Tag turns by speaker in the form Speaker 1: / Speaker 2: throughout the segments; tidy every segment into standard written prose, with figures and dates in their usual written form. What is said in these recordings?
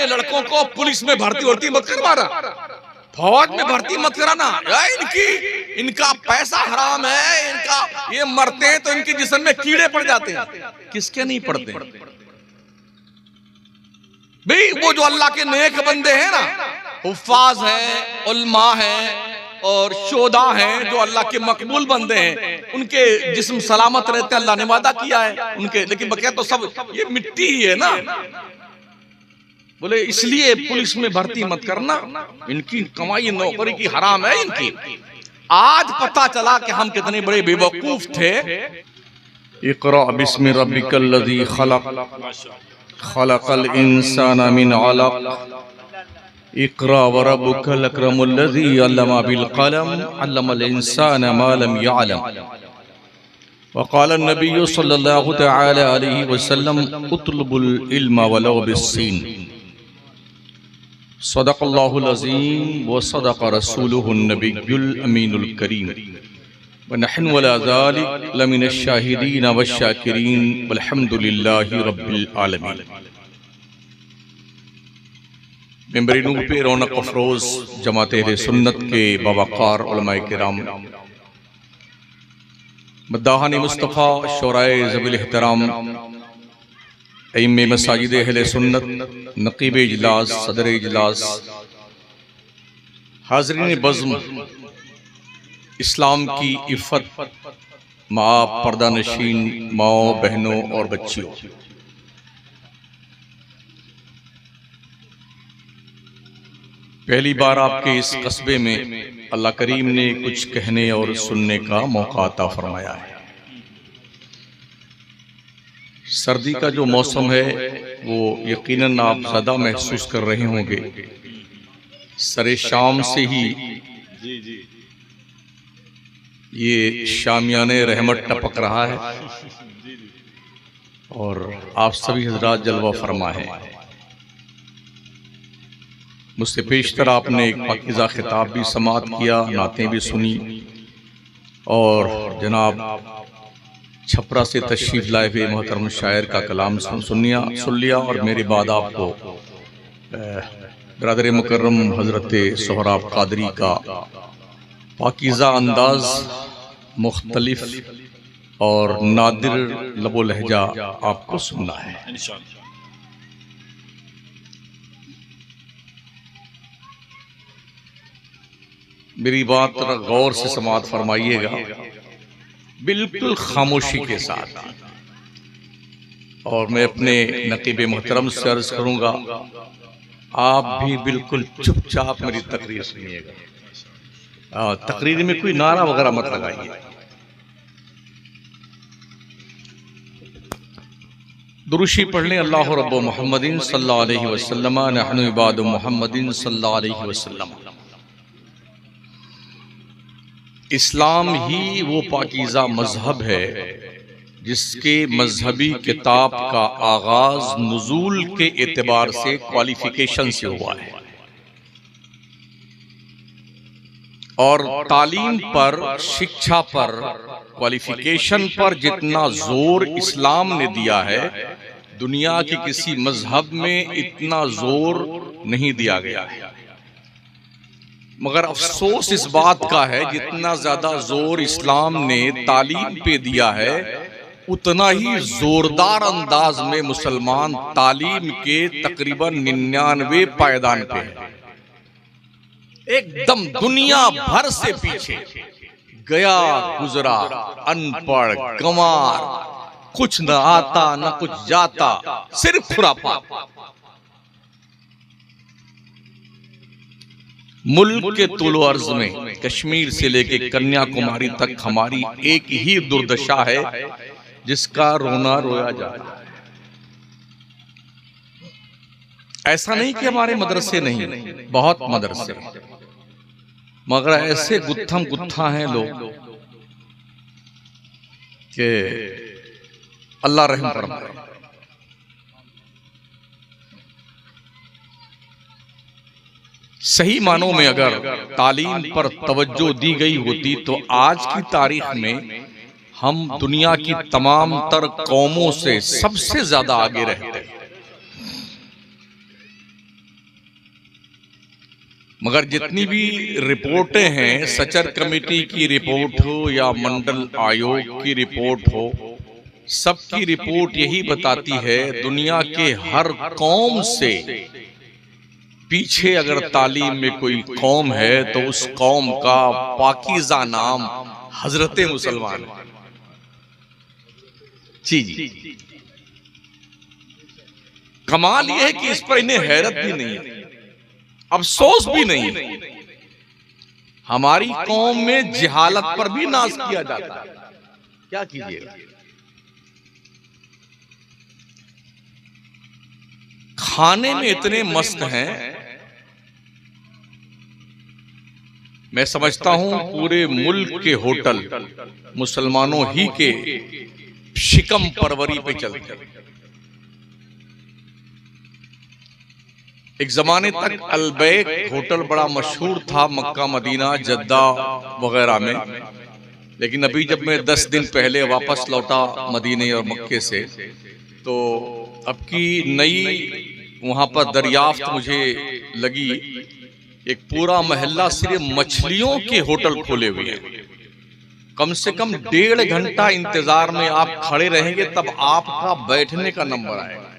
Speaker 1: अपने लड़कों को पुलिस में भर्ती मत करवाना, फौज में भर्ती मत कराना। इनका पैसा हराम है, इनका ये मरते हैं तो इनके जिस्म में कीड़े पड़ जाते हैं। किसके नहीं पड़ते भाई? वो जो अल्लाह के नेक बंदे हैं ना, हुफ्फाज हैं, उल्मा हैं और शोदा हैं, जो अल्लाह के मकबूल बंदे हैं, उनके जिस्म सलामत रहते हैं, अल्लाह ने वादा किया है उनके। लेकिन बकिया तो सब ये मिट्टी ही है ना। बोले इसलिए पुलिस में भर्ती मत करना, इनकी कमाई नौकरी की हराम है इनकी। आज पता चला कि हम कितने बड़े बेवकूफ थे। इक़रा बिस्मि रब्बिकल लज़ी खलक़ खलक़ल इंसाना मिन अलक़ इक़रा व रब्बुकल अकरमुल लज़ी अल्लमा बिल क़लम अल्लमल इंसाना मा लम यअलम व क़ाल नबी सल्लल्लाहु तआला अलैहि वसल्लम उतलुबुल इल्म वलौ बिस्सीन सदक़ल्लाहुल अज़ीम व सदक़ रसूलुहुन नबियुल अमीनुल करीम व नहनु अला ज़ालिक लमिनश शाहिदीन वश्शाकिरीन वल्हम्दुलिल्लाहि रब्बिल आलमीन। मेंबर नूर पे रौनक अफरोज जमात अहले सुन्नत के बावक़ार उलमाए किराम, मद्दाहान मुस्तफ़ा, शोराए ज़वील एहतराम, इमाम मसाजिद अहले सुन्नत, नक़ीब इजलास, सदर इजलास, हाज़रीन बज़्म, इस्लाम की इफ़्फ़त, माँ, पर्दा नशीन माओ, बहनों और बच्चियों, पहली बार आपके इस कस्बे में अल्लाह करीम ने कुछ कहने और सुनने का मौका अता फरमाया है। सर्दी का जो मौसम है वो यकीनन आप ज़्यादा महसूस कर रहे होंगे। सरे शाम से ही ये शामियाने रहमत टपक रहा है और आप सभी हजरात जलवा फरमा है। मुझसे पेशतर आपने एक पाकीज़ा खिताब भी समाअत किया, नातें भी सुनी और जनाब छपरा से तशरीफ लाए हुए मोहतरम शायर का कलाम सुन लिया और मेरे बाद आपको बरादर मुकर्रम हज़रत सोहराब कादरी का पाकीज़ा अंदाज, मुख्तलिफ और नादिर लबो लहजा आपको सुनना है। मेरी बात गौर से समाअत फरमाइएगा, बिल्कुल खामोशी के साथ, और मैं अपने नकीब मोहतरम से अर्ज करूंगा आप भी बिल्कुल चुपचाप मेरी तकरीर सुनिएगा। तकरीर में कोई नारा वगैरह मत लगाइए। दुरूशी पढ़ लें। अल्लाह रब्बु मुहम्मदिन सल्लल्लाहु अलैहि वसल्लम नहनु इबादु मुहम्मदिन सल्लल्लाहु अलैहि वसल्लम। इस्लाम ही वो पाकीज़ा मजहब है जिसके मजहबी किताब का आगाज नुज़ूल के एतबार से क्वालिफिकेशन से हुआ है और तालीम पर, शिक्षा पर, क्वालिफिकेशन पर जितना जोर इस्लाम ने दिया है दुनिया के किसी मजहब में इतना जोर नहीं दिया गया है। मगर अफसोस इस बात का है जितना ज्यादा जोर इस्लाम ने तालीम पे दिया है उतना ही जोरदार अंदाज में मुसलमान तालीम के तकरीबन 99 पायदान पे है। एकदम दुनिया भर से पीछे, गया गुजरा, अनपढ़, गंवार, कुछ न आता न कुछ जाता, सिर्फ खुराफात। मुल्क के तुलो अर्ज में कश्मीर से लेके कन्याकुमारी तक हमारी एक ही दुर्दशा है जिसका रोना रोया जा रहा है। ऐसा नहीं कि हमारे मदरसे नहीं, बहुत मदरसे, मगर ऐसे गुत्थम गुत्था हैं लोग कि अल्लाह रहम फरमाए। सही मानों में अगर तालीम पर तवज्जो दी गई होती तो आज की तारीख में हम दुनिया की तमाम तर कौमों से सबसे ज्यादा आगे रहते। मगर जितनी भी रिपोर्टें हैं, सचर कमेटी की रिपोर्ट हो या मंडल आयोग की रिपोर्ट हो, सबकी रिपोर्ट यही बताती है दुनिया के हर कौम से पीछे अगर तालीम में कोई कौम है तो उस कौम का पाकीज़ा नाम हजरत मुसलमान है। जी। कमाल यह है कि इस पर इन्हें हैरत भी नहीं है, अफसोस भी नहीं है। हमारी कौम में जिहालत पर भी नाज किया जाता है, क्या कीजिएगा। खाने में इतने मस्त हैं, मैं समझता हूं पूरे मुल्क के होटल मुसलमानों ही के शिकम परवरी पे चलते। एक जमाने तक अलबैक होटल बड़ा मशहूर था मक्का, मदीना, जद्दा वगैरह में, लेकिन अभी जब मैं 10 दिन पहले वापस लौटा मदीने और मक्के से, तो अब की नई वहां पर दरियाफ्त मुझे लगी, एक पूरा मोहल्ला सिर्फ मछलियों के होटल खोले हुए हैं। कम से कम 1.5 घंटा इंतजार में आप खड़े रहेंगे तब आपका बैठने का नंबर आएगा।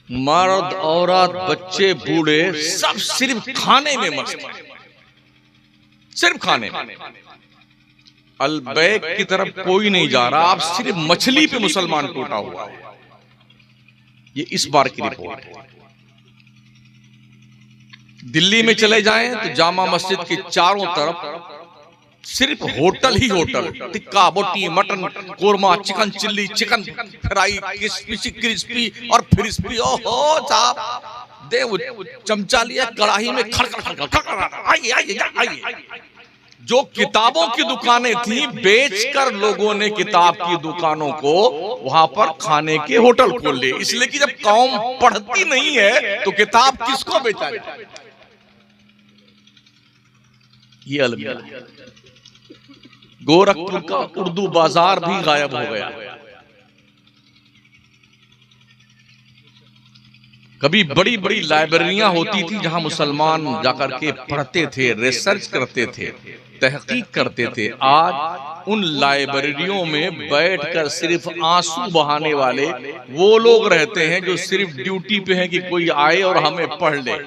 Speaker 1: मर्द, औरत, बच्चे, बूढ़े सब सिर्फ खाने में मस्त हैं, सिर्फ खाने में। अलबैक की तरफ कोई नहीं जा रहा, आप सिर्फ मछली पे मुसलमान टूटा हुआ है। ये इस बार की रिपोर्ट है। दिल्ली में चले जाएं तो जामा मस्जिद के चारों तरफ सिर्फ होटल ही होटल, टिक्का, बोटी, mutton, korma, chicken chilli, chicken fry, crispy और फ्रिस्पी। ओहो साहब, दे चमचा लिया, कढ़ाई में आइए। जो किताबों की दुकानें थी, बेचकर लोगों ने किताब की दुकानों को वहां पर खाने के होटल खोल लिए, इसलिए कि जब कौम पढ़ती नहीं है तो किताब किसको बेचा जाए। ये अलविदा। गोरखपुर का उर्दू बाजार भी गायब हो गया। कभी बड़ी बड़ी लाइब्रेरियां होती थी जहां मुसलमान जाकर के पढ़ते थे, रिसर्च करते थे, तहकीक करते थे। आज उन लाइब्रेरियों में बैठकर सिर्फ आंसू बहाने वाले वो लोग रहते हैं जो सिर्फ ड्यूटी पे हैं कि कोई आए और हमें पढ़ ले,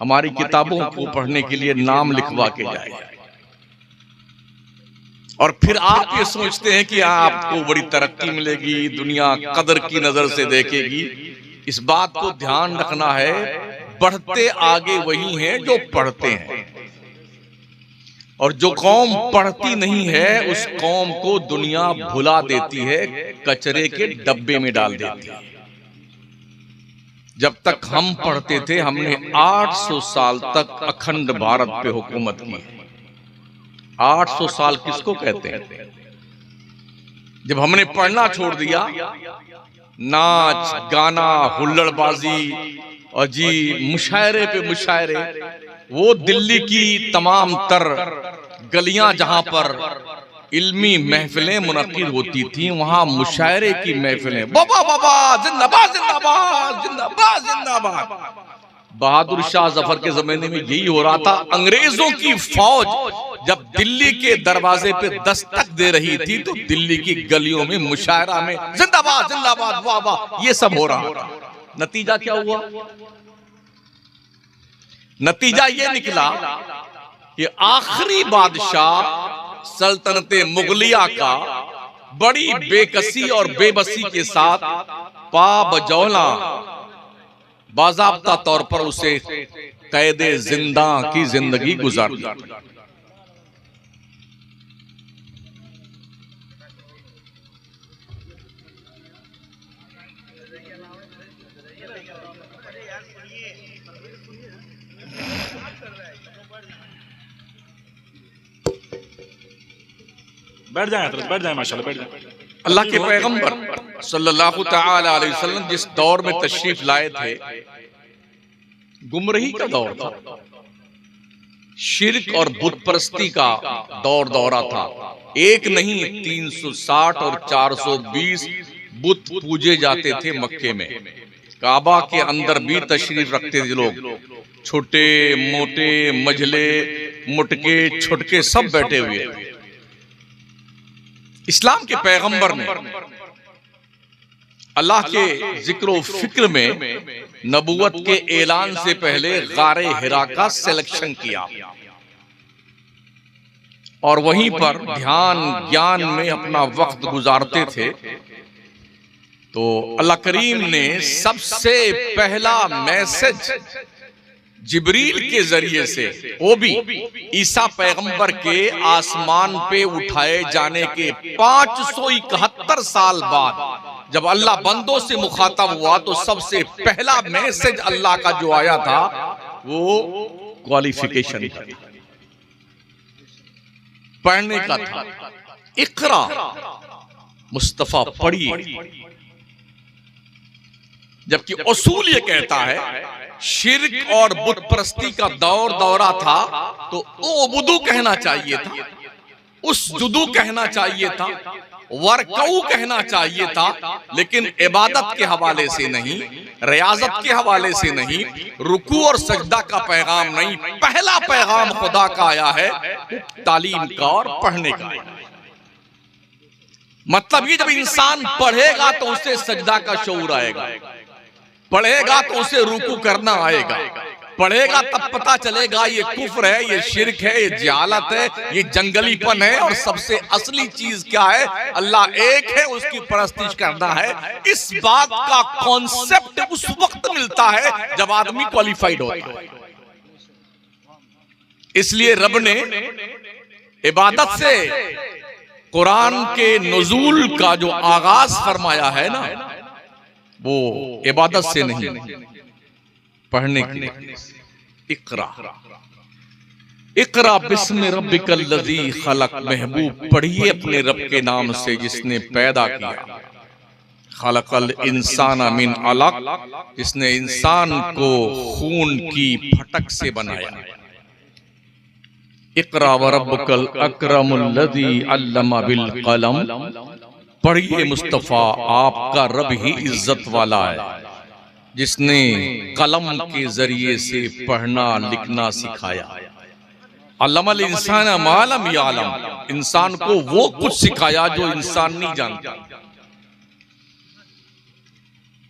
Speaker 1: हमारी किताबों को पढ़ने के लिए नाम लिखवा के जाए। और फिर आप ये सोचते हैं कि आपको बड़ी तरक्की मिलेगी, दुनिया कदर की नजर से देखेगी। इस बात को ध्यान रखना है, बढ़ते आगे वही हैं जो पढ़ते हैं, और जो कौम पढ़ती नहीं है उस कौम को दुनिया भुला देती है, कचरे के डब्बे में डाल देती है। जब तक हम पढ़ते थे, हमने 800 साल तक अखंड भारत पे हुकूमत की। 800 साल किसको कहते हैं? जब हमने पढ़ना छोड़ दिया, नाच गाना, हुल्लड़बाजी और जी मुशायरे पे मुशायरे, वो दिल्ली की तमाम तर गलियां जहां पर इल्मी महफिलें मुनक्किद होती थी, वहां मुशायरे की महफिलें, बाबा बाबा जिंदाबाद जिंदाबाद जिंदाबाद जिंदाबाद। बहादुर शाह जफर के जमाने में यही हो रहा था। अंग्रेजों की फौज जब दिल्ली के दरवाजे पे दस्तक दे रही थी तो दिल्ली की गलियों में मुशायरा में जिंदाबाद जिंदाबाद वाह वाह, ये सब हो रहा था। नतीजा क्या हुआ? नतीजा ये निकला कि आखिरी बादशाह सल्तनते मुगलिया का बड़ी बेकसी और बेबसी के साथ पाबजौला बाज़ाब्ता तौर पर उसे कैदे जिंदा की जिंदगी गुजार दी।
Speaker 2: बैठ जाए, बैठ जाए, माशाल्लाह बैठ जाए।
Speaker 1: अल्लाह के पैगंबर सल्लल्लाहु तआला अलैहि वसल्लम जिस दौर में तशरीफ लाए थे, गुमराही का दौर था, शिर्क और बुत परस्ती का दौरा था। एक नहीं 360 और 420 बुत पूजे जाते थे मक्के में। काबा के अंदर भी तशरीफ रखते थे लोग, छोटे मोटे मझले मुटके छुटके सब बैठे हुए। इस्लाम के पैगंबर ने अल्लाह के जिक्र व फिक्र में नबूवत के ऐलान से पहले गारे हिरा का सिलेक्शन किया और वहीं पर ध्यान ज्ञान में अपना वक्त गुजारते थे। तो अल्लाह करीम ने सबसे पहला मैसेज जिब्रील के जरिए से, वो भी ईसा पैगंबर के आसमान पे उठाए जाने के 571 साल बाद जब अल्लाह बंदों से मुखातब हुआ तो सबसे पहला मैसेज अल्लाह का जो आया था वो क्वालिफिकेशन था, पढ़ने का था। इकरा मुस्तफा पढ़िए। जबकि उसूल ये कहता है शिर्क और बुत परस्ती का दौरा था तो ओबुदू कहना चाहिए था, उस जुदू कहना चाहिए था, वरकऊ कहना चाहिए था, लेकिन इबादत के हवाले से नहीं, रियाजत के हवाले से नहीं, रुकू और सजदा का पैगाम नहीं। पहला पैगाम खुदा का आया है तालीम का और पढ़ने का। मतलब ये जब इंसान पढ़ेगा तो उसे सजदा का शऊर आएगा, पढ़ेगा तो उसे रुकू करना आएगा, पढ़ेगा तब पता चलेगा ये कुफ्र है, ये शिर्क है, ये जहालत है, ये जंगलीपन है और सबसे असली चीज क्या है, अल्लाह एक है, उसकी परस्तिश करना है। इस बात का कॉन्सेप्ट उस वक्त मिलता है जब आदमी क्वालिफाइड होता है। इसलिए रब ने इबादत से कुरान के नुज़ूल का जो आगाज फरमाया है ना, वो इबादत से नहीं, पढ़ने के लिए। इकरा इकरा बिस्मि रब्बिकल लज़ी खलक, महबूब पढ़िए अपने रब के नाम से जिसने पैदा किया। खलकल इंसान मिन अलक, जिसने इंसान को खून की फटक से बनाया। इकरा व रब्बुकल अकरमुल लज़ी अल्लमा बिल कलम, पढ़िए मुस्तफा आपका रब ही इज्जत वाला है जिसने कलम के जरिए से पढ़ना लिखना सिखाया। अल्लमल इंसान मा लम यालम, इंसान को वो कुछ सिखाया जो इंसान नहीं जानता।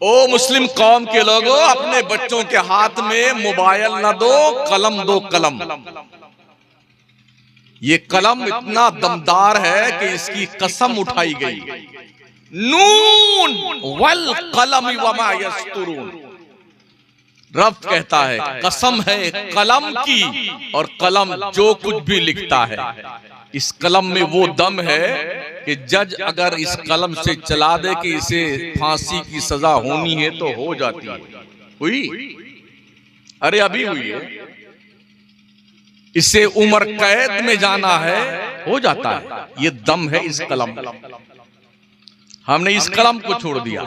Speaker 1: ओ मुस्लिम कौम के लोगों, अपने बच्चों के हाथ में मोबाइल न दो, कलम दो। कलम, ये कलम इतना दमदार है कि इसकी कसम उठाई गई, नून वल कलम वमा यस्तुरून। रब कहता है कसम है कलम की, और कलम जो कुछ भी लिखता है। इस कलम में वो दम है कि जज अगर इस कलम से चला दे कि इसे फांसी की सजा होनी है तो हो जाती है। हुई, अरे अभी हुई है। इसे उम्र कैद में जाना है, हो जाता है। ये दम है इस कलम का। हमने इस कलम को छोड़ दिया।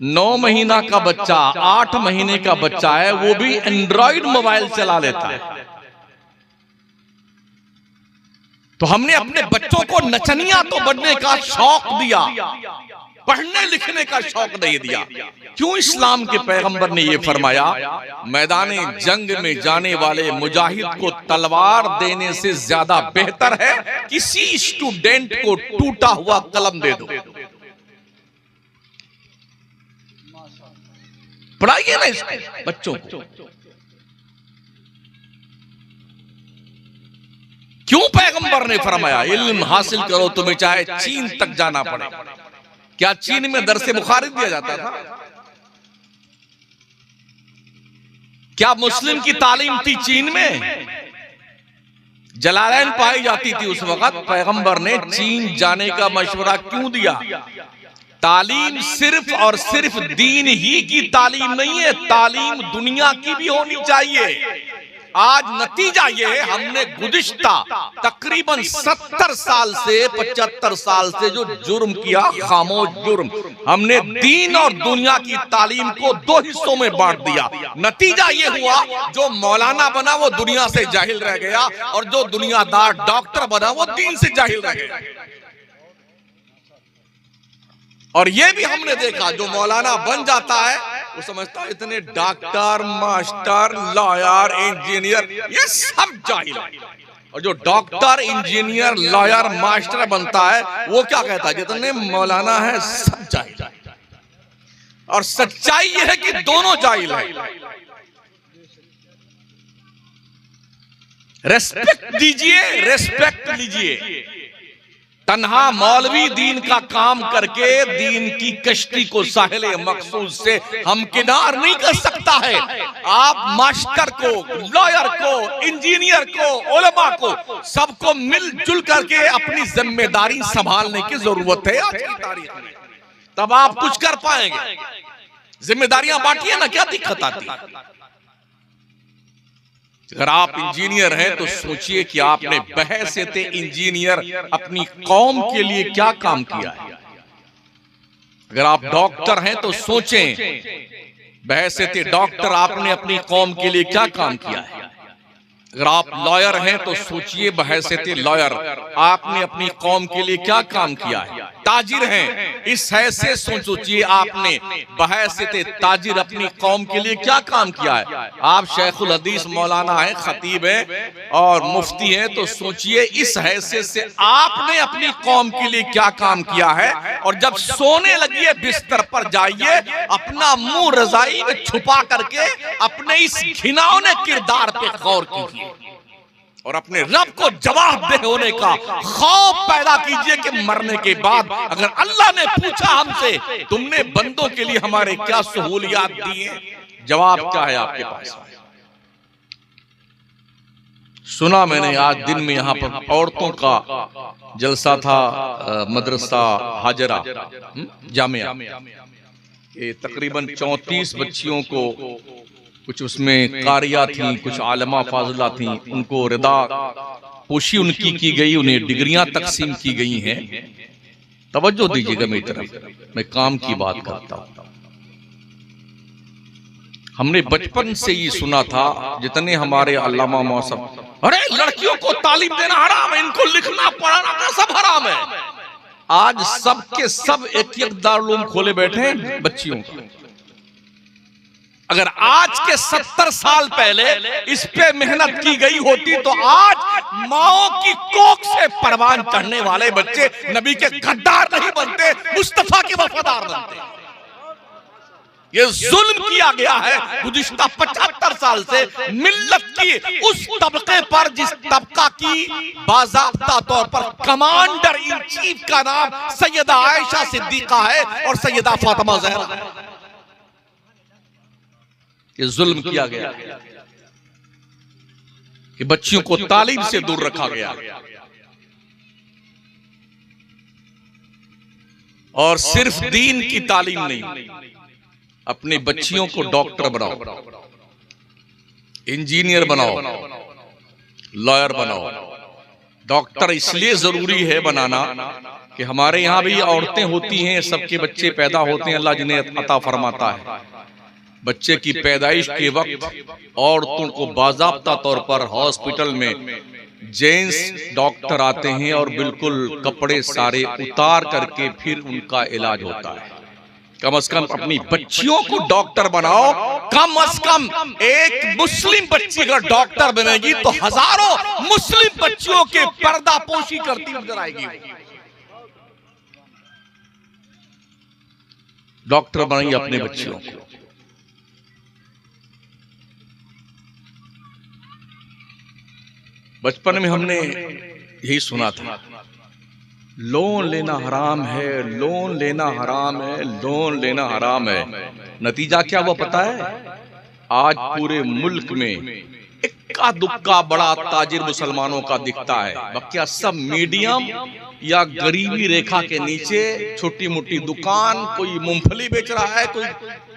Speaker 1: 9 महीना का बच्चा, 8 महीने का बच्चा है, वो भी एंड्रॉइड मोबाइल चला लेता है। तो हमने अपने बच्चों को नचनिया तो बनने का शौक दिया, पढ़ने लिखने का शौक नहीं दिया। क्यों? इस्लाम के पैगंबर ने यह फरमाया, मैदाने जंग में जाने वाले मुजाहिद को तलवार देने से ज्यादा बेहतर है किसी स्टूडेंट को टूटा हुआ कलम दे दो। पढ़ाइए ना इसको बच्चों को। क्यों पैगंबर ने फरमाया इल्म हासिल करो, तुम्हें चाहे चीन तक जाना पड़े। क्या चीन में दरसे बुखारी दिया जाता था? क्या मुस्लिम की तालीम थी चीन में? जलालैन पाई जाती थी उस वक्त। पैगंबर ने चीन जाने का मशवरा क्यों दिया? तालीम सिर्फ और सिर्फ दीन ही की तालीम नहीं है, तालीम दुनिया की भी होनी चाहिए। आज नतीजा ये है, हमने गुज़िश्ता तकरीबन 70 साल से 75 साल से जो जुर्म किया, खामोश जुर्म, हमने दीन और दुनिया की तालीम को 2 हिस्सों में बांट दिया। नतीजा ये हुआ, जो मौलाना बना वो दुनिया से जाहिल रह गया, और जो दुनियादार डॉक्टर बना वो दीन से जाहिल रह गया। और ये भी हमने देखा, जो मौलाना बन जाता है वो समझता है इतने डॉक्टर, मास्टर, लॉयर, इंजीनियर ये सब जाहिल है। और जो डॉक्टर, इंजीनियर, लॉयर, मास्टर बनता है वो क्या कहता है, जितने मौलाना है सब जाहिल है। और सच्चाई ये है कि दोनों जाहिल है। रेस्पेक्ट दीजिए, रेस्पेक्ट लीजिए। तन्हा मौलवी दीन का काम करके दीन की कश्ती को साहिल मकसूद से हमकिनार नहीं कर सकता है। आप मास्टर को, लॉयर को, इंजीनियर को, उलमा को, सबको मिलजुल करके अपनी जिम्मेदारी संभालने की जरूरत है आज की तारीख में, तब आप कुछ कर पाएंगे। जिम्मेदारियां बांटिए ना, क्या दिक्कत आती है। अगर आप इंजीनियर हैं तो सोचिए कि आपने बहैसियत इंजीनियर अपनी कौम के लिए क्या काम किया है। अगर आप डॉक्टर हैं तो सोचें बहैसियत डॉक्टर आपने अपनी कौम के लिए क्या काम किया है। अगर आप लॉयर हैं तो सोचिए बहैसियत लॉयर आपने अपनी कौम के लिए क्या काम किया है। ताजिर हैं, इस हैसियत से सोचिए आपने बहैसियत ताजिर अपनी कौम के लिए क्या काम किया है। आप शेखुल हदीस मौलाना हैं, खतीब हैं और मुफ्ती हैं, तो सोचिए इस हैसियत से आपने अपनी कौम के लिए क्या काम किया है। और जब सोने लगिए बिस्तर पर जाइए, अपना मुंह रजाई में छुपा करके अपने इस घिनौने किरदार पे गौर कीजिए और अपने रब को जवाबदेह होने का खौफ पैदा कीजिए कि मरने के बाद अगर अल्लाह ने पूछा हमसे तुमने बंदों के लिए हमारे क्या सहूलियात दी हैं, जवाब क्या है आपके पास। सुना मैंने आज दिन में यहाँ पर औरतों का जलसा था, मदरसा हाजरा जामिया, तकरीबन 34 बच्चियों को, कुछ उसमें कारिया थी, कुछ आलमा फाजिला थी, उनको रिदा पोशी उनकी की गई, उन्हें डिग्रियां तकसीम की गई हैं। तवज्जो दीजिएगा मेरी तरफ, मैं काम की बात करता हूं। हमने बचपन से ये सुना था, जितने हमारे अल्लामा मौसम, अरे लड़कियों को तालीम देना हराम है, इनको लिखना पढ़ाना सब हराम है। आज सबके सब एक दारुल खोले बैठे हैं बच्चियों का। अगर आज के 70 साल पहले इस पे मेहनत की गई होती तो आज माओ की कोख से परवान चढ़ने वाले बच्चे नबी के गद्दार नहीं बनते, मुस्तफा के वफादार बनते। ये जुल्म किया गया है गुज़िश्ता 75 साल से मिल्लत की उस तबके पर जिस तबका की बाज़ाब्ता तौर पर कमांडर इन चीफ का नाम सैयदा आयशा सिद्दीका है और सैयदा फातिमा ज़हरा। ये जुल्म किया गया कि बच्चियों को तालीम से दूर रखा गया। और सिर्फ दीन की तालीम नहीं, अपनी बच्चियों को डॉक्टर बनाओ, इंजीनियर बनाओ, लॉयर बनाओ। डॉक्टर इसलिए जरूरी है बनाना कि हमारे यहाँ भी औरतें होती हैं, सबके बच्चे पैदा होते हैं, अल्लाह जिन्हें अता फरमाता है। बच्चे की पैदाइश के वक्त औरतों को बाज़ाब्ता तौर पर हॉस्पिटल में जेंट्स डॉक्टर आते हैं और बिल्कुल कपड़े सारे उतार करके फिर उनका इलाज होता है। कम से कम अपनी बच्चियों को डॉक्टर बनाओ। कम से कम एक मुस्लिम बच्ची अगर डॉक्टर बनेगी तो हजारों मुस्लिम बच्चियों के पर्दापोशी करती नजर आएगी। डॉक्टर बनाइए अपने बच्चियों को। बचपन में हमने यही सुना था, लोन लेना हराम है, लोन लेना हराम है, लोन लेना हराम है। नतीजा क्या हुआ पता है? आज पूरे मुल्क में इक्का दुक्का बड़ा ताजिर मुसलमानों का दिखता है, बाकी सब मीडियम या गरीबी रेखा के नीचे छोटी मोटी दुकान, कोई मूंगफली बेच रहा है, कोई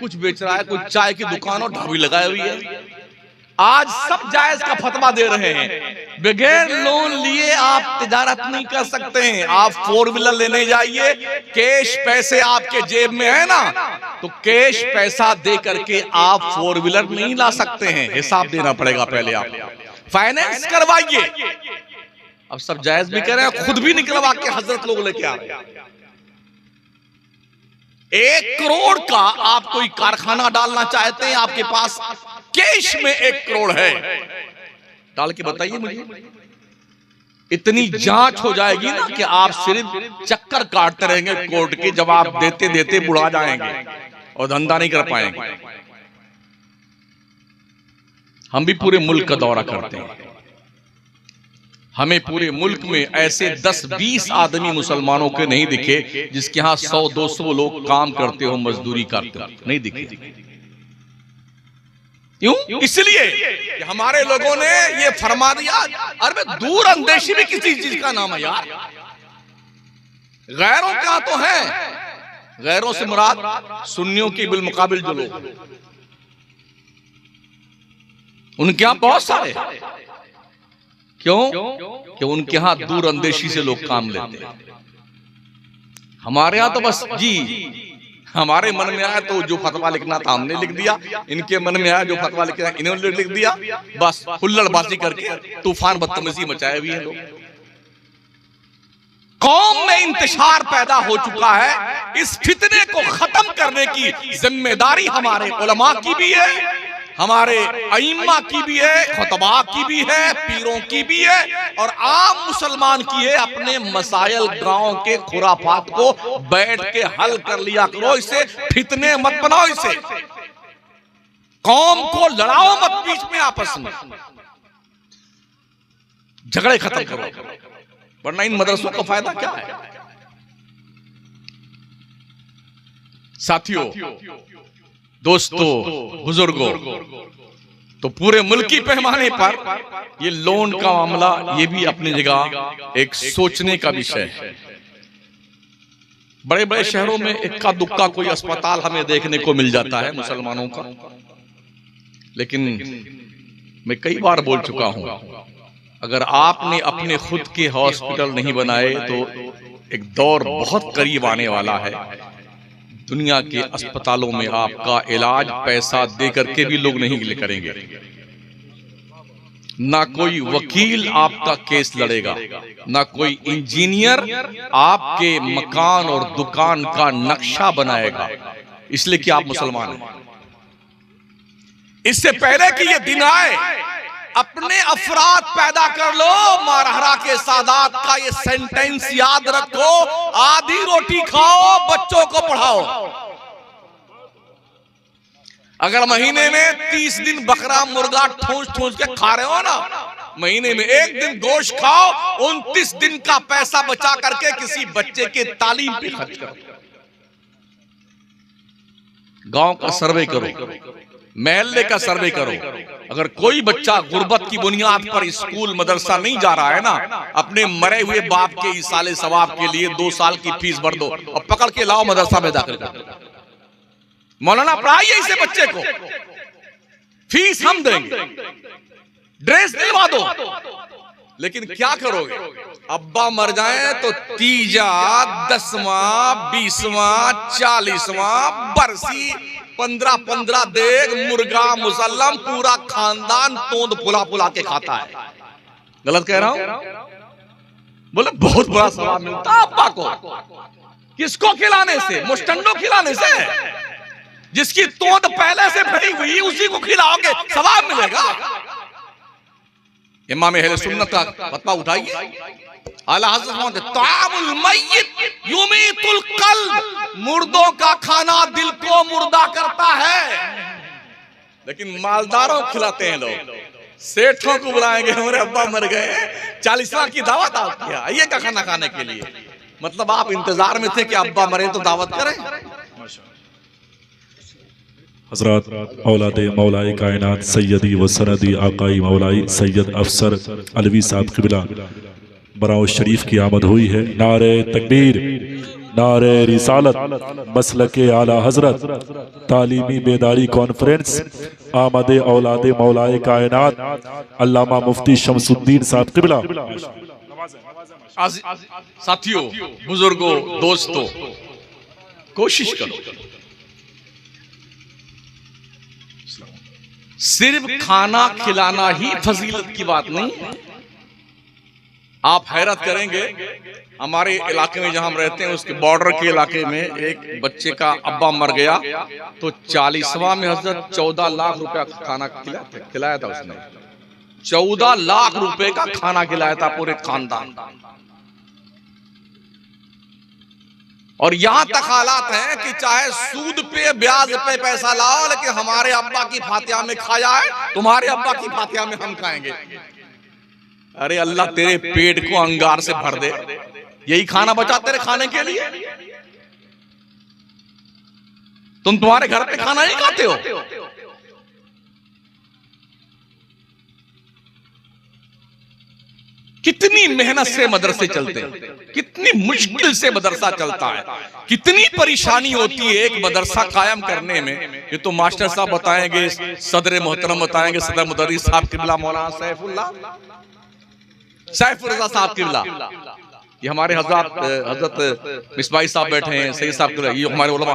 Speaker 1: कुछ बेच रहा है, कोई चाय की दुकान और ढाबी लगाई हुई है। आज सब जायज का फतवा दे रहे हैं, बगैर लोन लिए आप तिजारत नहीं कर सकते हैं। आप 4 व्हीलर लेने जाइए, कैश पैसे आपके जेब में है ना, तो कैश पैसा दे करके आप 4 व्हीलर नहीं ला सकते हैं, हिसाब देना पड़ेगा पहले। आप फाइनेंस करवाइए। अब सब जायज भी कर रहे हैं, खुद भी निकलवा के हजरत लोग लेके आ रहे हैं। 1 करोड़ का आप कोई कारखाना डालना चाहते हैं, आपके पास कैश में 1 करोड़ है, डाल के बताइए मुझे। इतनी जांच हो जाएगी ना कि आप सिर्फ चक्कर काटते रहेंगे कोर्ट के, जब आप देते देते बुढ़ा जाएंगे और धंधा नहीं कर पाएंगे। हम भी पूरे मुल्क का दौरा करते हैं, हमें पूरे मुल्क में ऐसे 10-20 आदमी मुसलमानों के नहीं दिखे जिसके यहां 100-200 लोग काम करते हो, मजदूरी करते हो, नहीं दिखे। क्यों? इसलिए कि हमारे लोगों ने ये फरमा दिया। अरे दूर अंदेशी भी किसी चीज का नाम है यार। गैरों का तो है, गैरों से मुराद सुन्नियों की बिलमुकाबिल जो लोग, उनके यहां बहुत सारे। क्यों? कि उनके यहां दूर अंदेशी से लोग काम लेते हैं। हमारे यहां तो बस जी, हमारे मन में आया तो जो फतवा लिखना था हमने लिख दिया, इनके मन में आया जो फतवा लिखना इन्होंने लिख दिया, बस हुल्लड़बाजी करके तूफान बदतमीजी मचाए हुए हैं लोग। कौम में इंतशार पैदा हो चुका है। इस फितने को खत्म करने की जिम्मेदारी हमारे उलमा की भी है, हमारे अइम्मा की भी है, खुतबा की भी है, पीरों की भी है, और आम मुसलमान की है। अपने मसाइल गांव के खुराफात को बैठ के हल कर लिया करो, इसे फितने मत बनाओ, इसे कौम को लड़ाओ मत बीच में, आपस में झगड़े खत्म करो, वरना इन मदरसों का फायदा क्या है। साथियों, दोस्तों, बुजुर्गों, तो पूरे मुल्की पैमाने पर ये लोन का मामला ये भी अपनी जगह एक सोचने का विषय है। बड़े बड़े शहरों में इक्का दुक्का कोई अस्पताल हमें देखने को मिल जाता है मुसलमानों का, लेकिन मैं कई बार बोल चुका हूं, अगर आपने अपने खुद के हॉस्पिटल नहीं बनाए तो एक दौर बहुत करीब आने वाला है, दुनिया के अस्पतालों में आपका इलाज पैसा दे करके भी लोग नहीं करेंगे, ना कोई वकील आपका केस लड़ेगा, ना कोई इंजीनियर आपके मकान और दुकान का नक्शा बनाएगा, इसलिए कि आप मुसलमान हैं। इससे पहले कि ये दिन आए, अपने अफराद पैदा कर लो। मारहरा के सादात का ये सेंटेंस याद रखो, आधी रोटी खाओ, बच्चों को पढ़ाओ। अगर महीने में 30 दिन बकरा मुर्गा ठूंस ठूंस के खा रहे हो ना, महीने में 1 दिन गोश्त खाओ, 29 दिन का पैसा बचा करके किसी बच्चे के तालीम पे खर्च करो। गांव का सर्वे करो, महल्ले का सर्वे करो। अगर कोई बच्चा गुर्बत की बुनियाद पर स्कूल मदरसा नहीं जा रहा है ना, अपने मरे हुए बाप के इसाले सवाब के लिए 2 साल की फीस भर दो और पकड़ के लाओ मदरसा में दाखिल कर दो। मौलाना पढ़ाइए इसे बच्चे को, फीस हम देंगे, ड्रेस दिलवा दो। लेकिन क्या करोगे? अब्बा मर जाए तो तीजा, 10वां, 20वां, 40वां बरसी 15-15 देग मुर्गा मुसल्लम पूरा खानदान तोंद फुला फुला के खाता है। गलत कह रहा हूं? बोले बहुत बड़ा सवाब मिलता अब्बा को। किसको खिलाने से? मुस्टंडो खिलाने से। जिसकी तोंद पहले से भरी हुई उसी को खिलाओगे, सवाब मिलेगा। इमाम अहले सुन्नत का फतवा उठाइए, आला हज़रत तामुल मय्यित युमीतुल क़ल्ब, मुर्दों का खाना दिल को मुर्दा करता है। लेकिन मालदारों को खिलाते हैं लोग, सेठों को बुलाएंगे, हमारे अब्बा मर गए, 40वां की दावत आ गया, आइए का खाना खाने के लिए। मतलब आप इंतजार में थे कि अब्बा मरे तो दावत करें।
Speaker 2: हज़रात औलादे मौलाए कायनात सैयदी व सनदी आकाई मौलाई सैयद अफसर अलवी साहब क़िबला बराउ शरीफ की आमद हुई है। नारे तकबीर, नारे रिसालत, मसलके आला हजरत तालीमी बेदारी कॉन्फ्रेंस, आमदे औलादे मौलाए कायनात अल्लामा मुफ्ती शमसुद्दीन साहब क़िबला।
Speaker 1: साथियों, बुजुर्गों, दोस्तों, कोशिश करो, सिर्फ खाना खिलाना ही फजीलत की बात नहीं है। आप हैरत करेंगे, हमारे इलाके में जहां हम रहते हैं उसके बॉर्डर के इलाके में एक बच्चे का अब्बा मर गया तो 40वां में हजरत 14 लाख रुपया खाना खिलाया था उसने। 14 लाख रुपए का खाना खिलाया था पूरे खानदान। और यहां तक हालात हैं कि चाहे सूद पे ब्याज पे पैसा लाओ, लेकिन हमारे अब्बा की फातिहा में खाया है, तुम्हारे अब्बा की फातिहा में हम खाएंगे। अरे अल्लाह तेरे पेट को अंगार से भर दे, यही खाना बचा तेरे खाने के लिए। तुम्हारे घर पे खाना नहीं खाते हो। कितनी मेहनत से मदरसे चलते हैं, कितनी मुश्किल से मदरसा चलता है, कितनी परेशानी होती है एक मदरसा कायम करने में। ये तो मास्टर साहब बताएंगे, सदर मोहतरम बताएंगे, सदर मुदर्रिस साहब किबला मौलाना सैफुर रज़ा साहब किबला, ये हमारे हजरत मिसबाई साहब बैठे हैं, सही साहब, ये हमारे उलमा।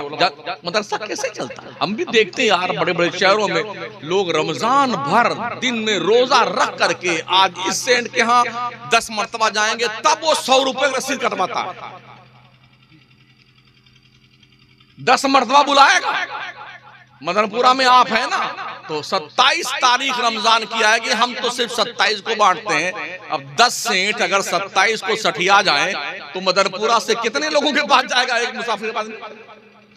Speaker 1: मदरसा कैसे चलता है हम भी देखते हैं यार। बड़े बड़े शहरों में लोग रमजान भर दिन में रोजा रख करके आज इस सेंट के यहाँ 10 मरतबा जाएंगे तब वो 100 रुपए रसीद कटवाता है। 10 मरतबा बुलाएगा। मदनपुरा में आप है ना, तो 27 तारीख रमजान की आएगी, हम तो सिर्फ 27 को बांटते हैं। अब 10 सेंट अगर 27 को सठिया जाए तो मदनपुरा से कितने लोगों के पास जाएगा एक मुसाफिर के पास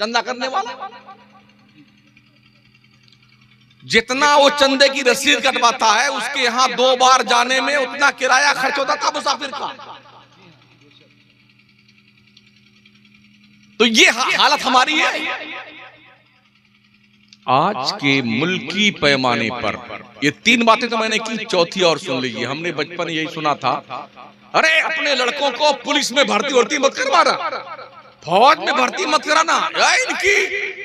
Speaker 1: चंदा करने वाला। जितना वो चंदे की रसीद कटवाता है उसके यहाँ 2 बार जाने में उतना किराया खर्च होता था मुसाफिर का। तो ये हालत हमारी है आज के मुल्की पैमाने पर। ये 3 बातें तो मैंने की, चौथी और सुन लीजिए। हमने बचपन यही सुना था, अरे अपने लड़कों को पुलिस में भर्ती मत करवाना, फौज में भर्ती मत कराना,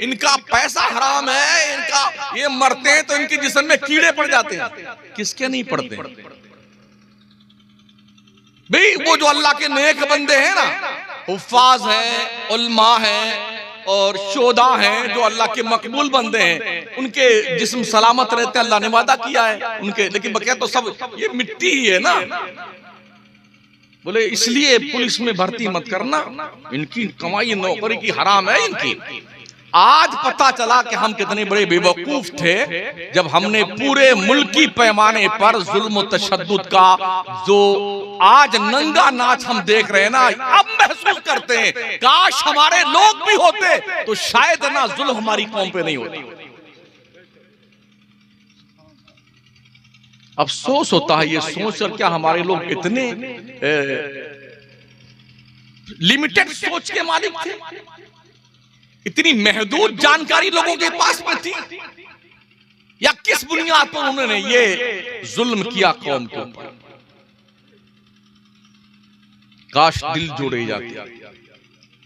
Speaker 1: इनका पैसा हराम है, इनका ये मरते हैं तो इनके जिस्म में कीड़े पड़ जाते हैं। किसके नहीं पड़ते भाई? वो जो अल्लाह के नेक बंदे हैं ना, हुफ्फाज हैं, उलमा हैं और शोदा हैं, जो अल्लाह के मकबूल बंदे हैं, उनके जिस्म सलामत रहते हैं, अल्लाह ने वादा किया है उनके। लेकिन बकिया तो सब ये मिट्टी ही है ना। बोले इसलिए पुलिस में भर्ती मत करना, इनकी कमाई नौकरी की हराम है इनकी। आज पता चला कि हम कितने बड़े बेवकूफ थे जब हमने पूरे मुल्की पैमाने पर जुल्म तशद्दुद का जो आज नंगा नाच हम देख रहे हैं ना, अब महसूस करते हैं काश हमारे लोग भी होते तो शायद ना जुल्म हमारी कौम पे नहीं होती। अफसोस होता है ये सोचकर, क्या हमारे लोग इतने लिमिटेड सोच के मालिक थे? इतनी महदूद जानकारी लोगों के पास में थी? या किस बुनियाद पर उन्होंने ये जुल्म किया कौम के ऊपर? काश दिल जोड़े जाते,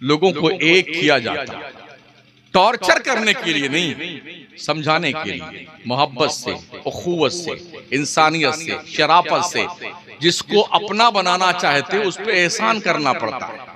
Speaker 1: लोगों को एक किया जाता, टॉर्चर करने के लिए नहीं, समझाने के लिए, मोहब्बत से, उखुवत से, इंसानियत से, शराफत से। जिसको अपना बनाना चाहते उस पे एहसान करना पड़ता है।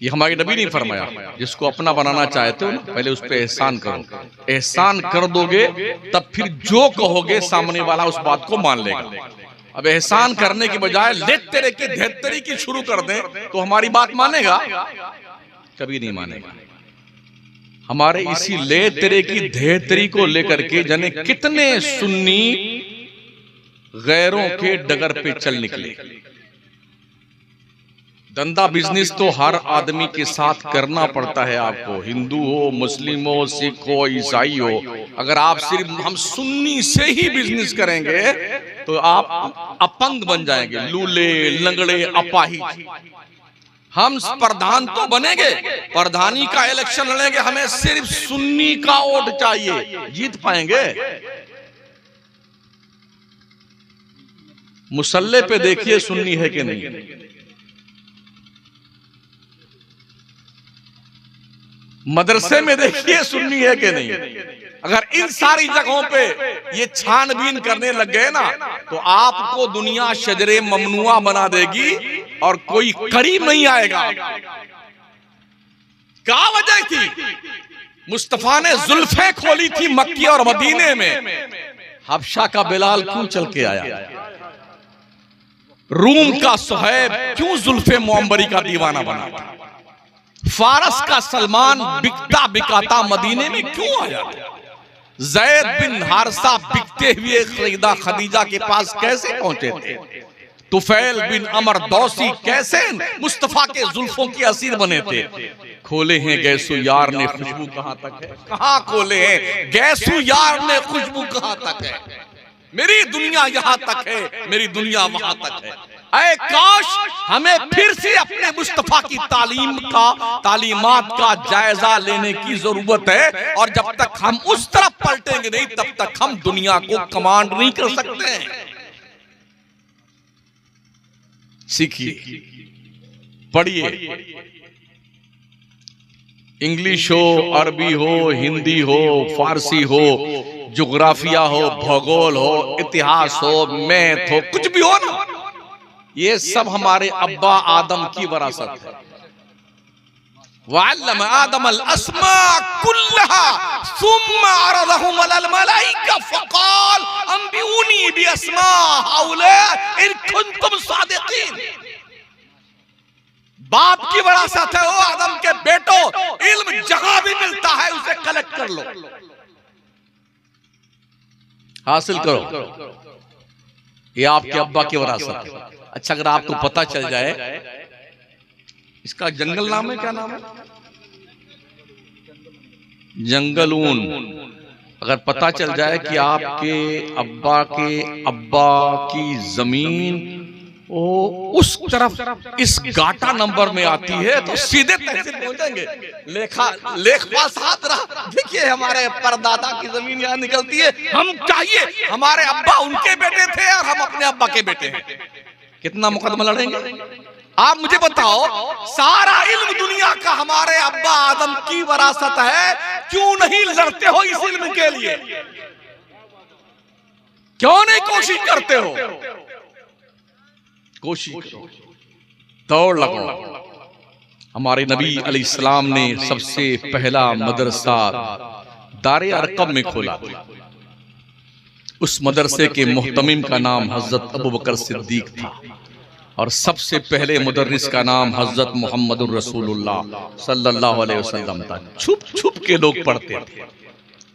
Speaker 1: ये हमारे नबी ने फरमाया, जिसको अपना बनाना चाहते हो ना पहले उस पे एहसान करो। एहसान कर दोगे तब फिर जो कहोगे सामने वाला उस बात को मान लेगा। अब एहसान करने के बजाय लेत तेरे की धेत तेरी की शुरू कर दें तो हमारी बात मानेगा? कभी नहीं मानेगा। हमारे इसी ले तेरे की धेत तेरी को लेकर के जाने कितने सुन्नी गैरों के डगर पे चल निकले। धंधा बिजनेस तो हर आदमी के साथ करना पड़ता है आपको, हिंदू हो, मुस्लिम हो, सिख हो, ईसाई हो। अगर आप सिर्फ हम सुन्नी से ही बिजनेस करेंगे तो आप अपंग बन जाएंगे, लूले लंगड़े अपाहिज। हम प्रधान तो बनेंगे, प्रधानी का इलेक्शन लड़ेंगे, हमें सिर्फ सुन्नी का वोट चाहिए, जीत पाएंगे? मुसल्ले पे देखिए सुन्नी है कि नहीं। मदरसे में देखिए सुन्नी है कि नहीं। अगर इन सारी जगहों पे ये छानबीन करने लग गए ना तो आपको दुनिया शजरे ममनुआ बना देगी और कोई करीब नहीं आएगा। क्या वजह थी? मुस्तफा ने जुल्फे खोली थी मक्की और मदीने में। हबशा का बिलाल क्यों चल के आया? रूम का सुहैब क्यों जुल्फे मुअम्बरी का दीवाना बना था? फारस का सलमान बिकता बिकाता मदीने में क्यों आया? ज़ैद बिन हारिसा बिकते हुए खरीदा खदीजा के पास कैसे पहुंचे थे? तुफैल बिन अमर दौसी कैसे मुस्तफा के जुल्फों के असीर बने थे? खोले हैं गैसू यार ने खुशबू कहां तक है? कहां खोले हैं गैसू यार ने खुशबू कहां तक है? मेरी दुनिया यहां तक है, मेरी दुनिया वहां तक है। ऐ काश हमें फिर से अपने मुस्तफा की तालीमात का जायजा लेने की जरूरत है, और जब तक हम उस तरफ पलटेंगे नहीं तब तक हम दुनिया को कमांड नहीं कर सकते हैं। सीखिए, पढ़िए, इंग्लिश हो, अरबी हो, हिंदी हो, फारसी हो, ज्योग्राफिया हो, भूगोल हो, इतिहास हो, मैथ हो, कुछ भी हो ना, ये सब हमारे अब्बा आदम की विरासत है। वअल्लम आदम अल अस्मा कुल्लहा सुम्मा अरदहुम अलल मलाइका फक़ाल अंबिऊनी बि अस्मा हाउला इन कुंतुम सादिकीन। बाप की विरासत है, वो आदम के बेटो, इल्म जहां भी मिलता है उसे कलेक्ट कर लो, हासिल करो, ये आपके अब्बा की विरासत है। अच्छा, अगर आपको पता चल जाए इसका जंगल नाम है, क्या नाम है? जंगलून। अगर पता चल जाए कि आपके अब्बा की जमीन वो उस तरफ इस गाटा नंबर में आती है तो सीधे तहसील पहुंचेंगे। लेखपाल साथ रहा, देखिए हमारे परदादा की जमीन यहाँ निकलती है, हम चाहिए हमारे अब्बा उनके बेटे थे और हम अपने अब्बा के बेटे हैं। कितना मुकदमा लड़ेंगे? आप मुझे बताओ, सारा इल्म दुनिया का हमारे अब्बा आदम की विरासत है, क्यों नहीं लड़ते हो इस इल्म के लिए? क्यों नहीं कोशिश करते हो? कोशिश करो, दौड़ लगाओ। हमारे नबी अलैहिस्सलाम ने सबसे पहला मदरसा दारे अरकम में खोला। उस मदरसे के मुहतमिम का नाम हजरत अबू बकर सिद्दीक था, और सबसे पहले मुदर्रिस का नाम हजरत मुहम्मदुर रसूलुल्लाह सल्लल्लाहु अलैहि वसल्लम था। छुप छुप के लोग पढ़ते थे।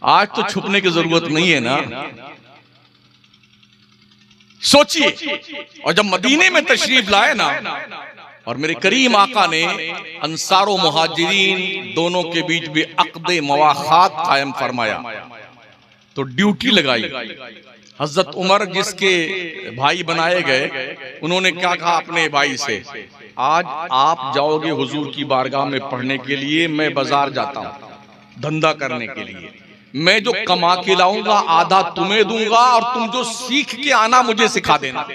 Speaker 1: आज तो छुपने की जरूरत नहीं है ना। सोचिए, और जब मदीने में तशरीफ लाए ना, और मेरे करीम आका ने अंसार और मुहाजिरीन दोनों के बीच भी अक़्द मवाख़ात कायम फरमाया, तो ड्यूटी लगाई। हजरत उमर जिसके भाई बनाए गए, उन्होंने क्या कहा अपने भाई से, आज आप जाओगे हुजूर की बारगाह में पढ़ने के लिए, मैं बाजार जाता हूं धंधा करने के लिए, मैं जो कमा के लाऊंगा आधा तुम्हें दूंगा और तुम जो सीख के आना मुझे सिखा देना।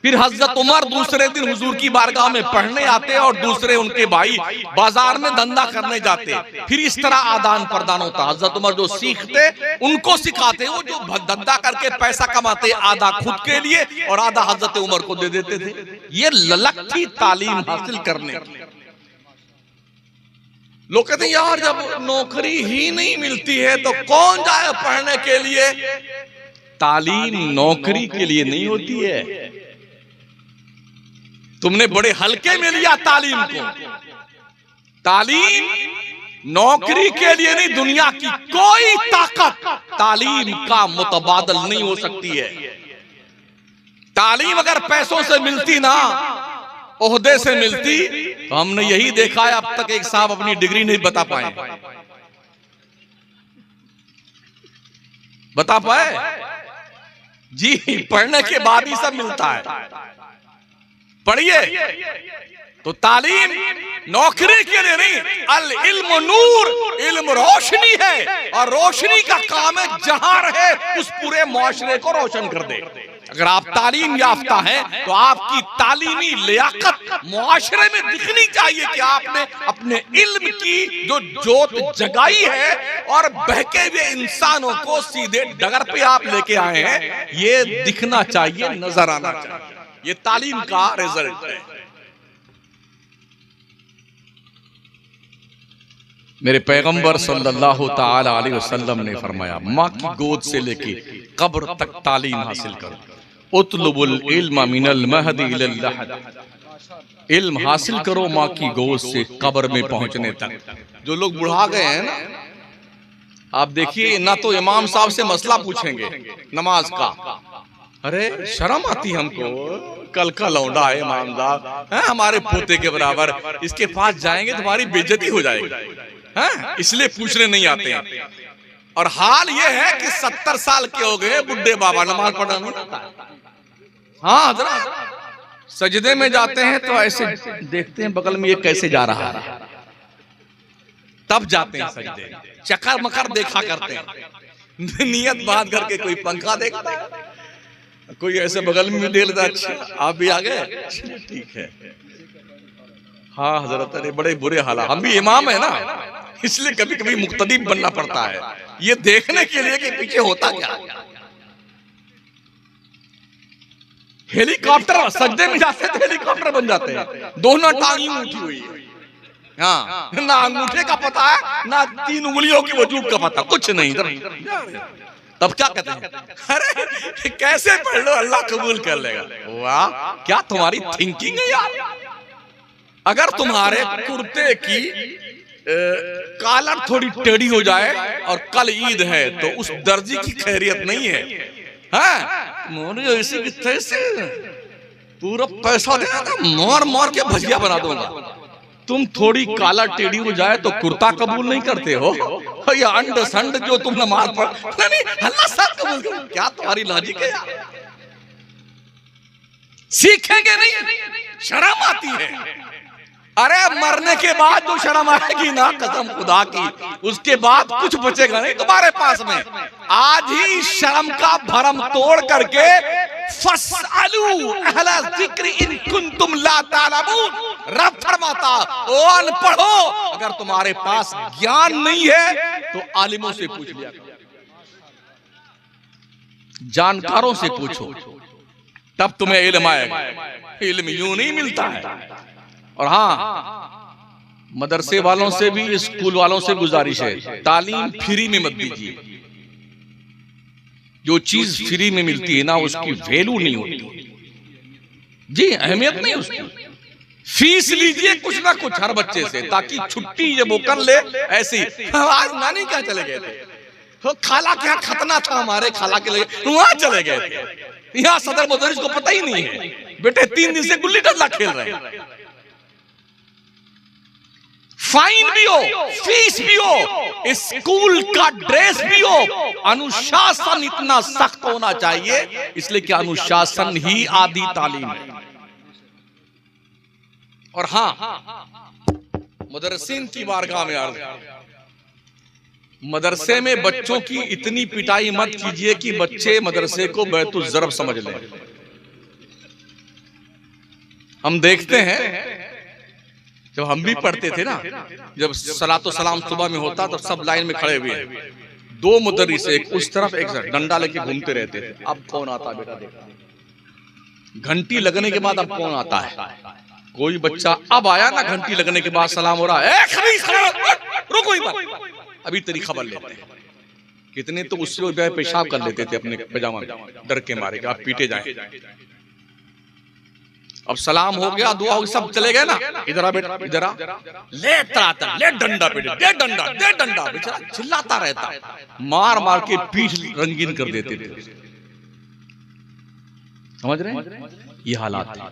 Speaker 1: फिर हजरत उमर दूसरे दिन हुजूर की बारगाह में पढ़ने आते और दूसरे उनके भाई बाजार में धंधा करने जाते। फिर इस तरह आदान प्रदान होता। हजरत उमर जो सीखते उनको सिखाते, वो जो धंधा करके पैसा कमाते आधा खुद के लिए और आधा हजरत उमर को दे देते थे। ये ललक थी तालीम हासिल करने की। लोग कहते हैं यार जब नौकरी ही नहीं मिलती है तो कौन जाए पढ़ने के लिए। तालीम नौकरी के लिए नहीं होती है। तुमने बड़े हल्के में लिया तालीम को। तालीम नौकरी के लिए नहीं, दुनिया की कोई ताकत तालीम का मुतबादल नहीं हो सकती है। तालीम अगर पैसों से मिलती ना, ओहदे से मिलती, तो हमने यही देखा है अब तक एक साहब अपनी डिग्री नहीं बता पाए। बता पाए जी, पढ़ने के बाद ही सब मिलता है। पढ़िए, तो तालीम नौकरी के लिए नहीं, अल इल्म नूर, इल्म रोशनी है और रोशनी का काम है जहां रहे उस पूरे मुआशरे को रोशन कर दे। अगर आप तालीम याफ्ता हैं तो आपकी तालीमी लियाकत मुआशरे में दिखनी चाहिए कि आपने अपने इल्म की जो जोत जगाई है और बहके हुए इंसानों को सीधे डगर पे आप लेके आए हैं, ये दिखना चाहिए, नजर आना चाहिए। ये तालीम का रिजल्ट है। मेरे पैगंबर सल्लल्लाहु ताला अलैहि वसल्लम ने फरमाया, माँ की गोद से लेके कब्र तक तालीम हासिल करो। उतलुबुल इल्म मिनल महदी इलल लहद, इल्म हासिल करो माँ की गोद से कब्र में पहुंचने तक। जो लोग बुढ़ा गए हैं ना, आप देखिए ना तो इमाम साहब से मसला पूछेंगे नमाज का, अरे शर्म आती हमको, कल का लौंडा है इमाम साहब, हमारे पोते के बराबर, इसके पास जाएंगे तुम्हारी बेइज्जती हो जाएगी, हैं? इसलिए पूछने नहीं आते हैं। और हाल ये है कि 70 साल के हो गए बुढ़े बाबा, नमाज पढ़ना नहीं आता। हाँ जरा सजदे में जाते हैं तो ऐसे देखते हैं बगल में ये कैसे जा रहा है, तब जाते हैं सजदे, चक्कर मकर देखा करते हैं, नियत बात करके कोई पंखा देखता है, कोई ऐसे बगल में देख लेता, अच्छा आप भी आ गए, ठीक है। हाँ हजरत, अरे बड़े बुरे हालात, हम भी इमाम है ना, इसलिए कभी कभी मुक्तदी बनना पड़ता है, ये देखने के लिए कि पीछे होता क्या। हेलीकॉप्टर सजदे में जाते तो हेलीकॉप्टर बन जाते हैं, दोनों टांगी उठी हुई है, हाँ ना अंगूठे का पता है ना 3 उंगलियों की वजूद का पता, कुछ नहीं। तब क्या कहते हैं, अरे कैसे पढ़ लो अल्लाह कबूल कर लेगा। वाह क्या तुम्हारी थिंकिंग है यार। अगर तुम्हारे कुर्ते की कॉलर थोड़ी टेढ़ी हो जाए और कल ईद है तो उस दर्जी की खैरियत नहीं है, मोरी ऐसी कैसे पूरा पैसा देना था, मार मार के भजिया बना दूंगा। तुम थोड़ी काला टेढ़ी हो जाए तो कुर्ता कबूल नहीं करते हो, या अंड संड जो तुम नमाज पढ़ नहीं अल्लाह सब कबूल कर। क्या तुम्हारी लॉजिक है यार, सीखेंगे नहीं, शर्म आती है। अरे मरने के बाद जो शर्म आएगी ना, कसम खुदा की, उसके बाद कुछ बचेगा नहीं तुम्हारे पास में। आज ही शर्म का भरम तोड़ करके फस्अलू अहला ज़िक्र इन कुंतुम ला तालमून, रब फरमाता ओ अनपढ़ो, अगर तुम्हारे पास ज्ञान नहीं है तो आलिमों से पूछ लिया, जानकारों से पूछो, तब तुम्हें इल्म आएगा। इल्म यूं नहीं मिलता है। और हाँ मदरसे वालों से भी स्कूल वालों से गुजारिश है, तालीम फ्री में मत दीजिए। जो चीज फ्री में मिलती है ना उसकी वैल्यू नहीं होती जी, अहमियत नहीं उसकी। फीस लीजिए कुछ ना कुछ हर बच्चे से, ताकि छुट्टी जब वो कर ले ऐसी, आज नानी क्या चले गए थे, खाला क्या खतना था हमारे खाला के लिए, वहां चले गए थे, यहाँ सदर मुदरिस को पता ही नहीं है, बेटे 3 दिन से गुल्ली डंडा खेल रहे हैं। फाइन भी हो, फीस भी हो, स्कूल का ड्रेस भी हो, अनुशासन इतना सख्त होना चाहिए, इसलिए कि अनुशासन ही आदि तालीम है। और हाँ मदरसीन की बारगाह में अर्ज, मदरसे में बच्चों की इतनी पिटाई मत कीजिए कि बच्चे मदरसे को बैतुल ज़रब समझ लें। हम देखते हैं जब हम भी पढ़ते थे ना, जब सलातो सलाम सुबह में होता तो सब लाइन में खड़े हुए हैं, 2 मुदर्रिस एक उस तरफ एक डंडा लेके घूमते रहते थे। अब कौन आता बेटा, घंटी लगने के बाद अब कौन आता है, कोई बच्चा अब आया ना, घंटी लगने के बाद सलाम हो रहा है, रुको ही बात, अभी तेरी खबर लेते हैं। कितने तो उससे पेशाब कर लेते थे अपने पैजामा में, डर के मारे कि आप पीटे जाए। अब सलाम हो गया, दुआ हो गई, सब चले गए ना, इधर आ बेटा, इधर आ, ले तराता, ले डंडा बेटे, दे डंडा, दे डंडा, बेचारा चिल्लाता रहता, मार मार के पीठ रंगीन कर देते थे। समझ रहे हैं, ये हालात थे।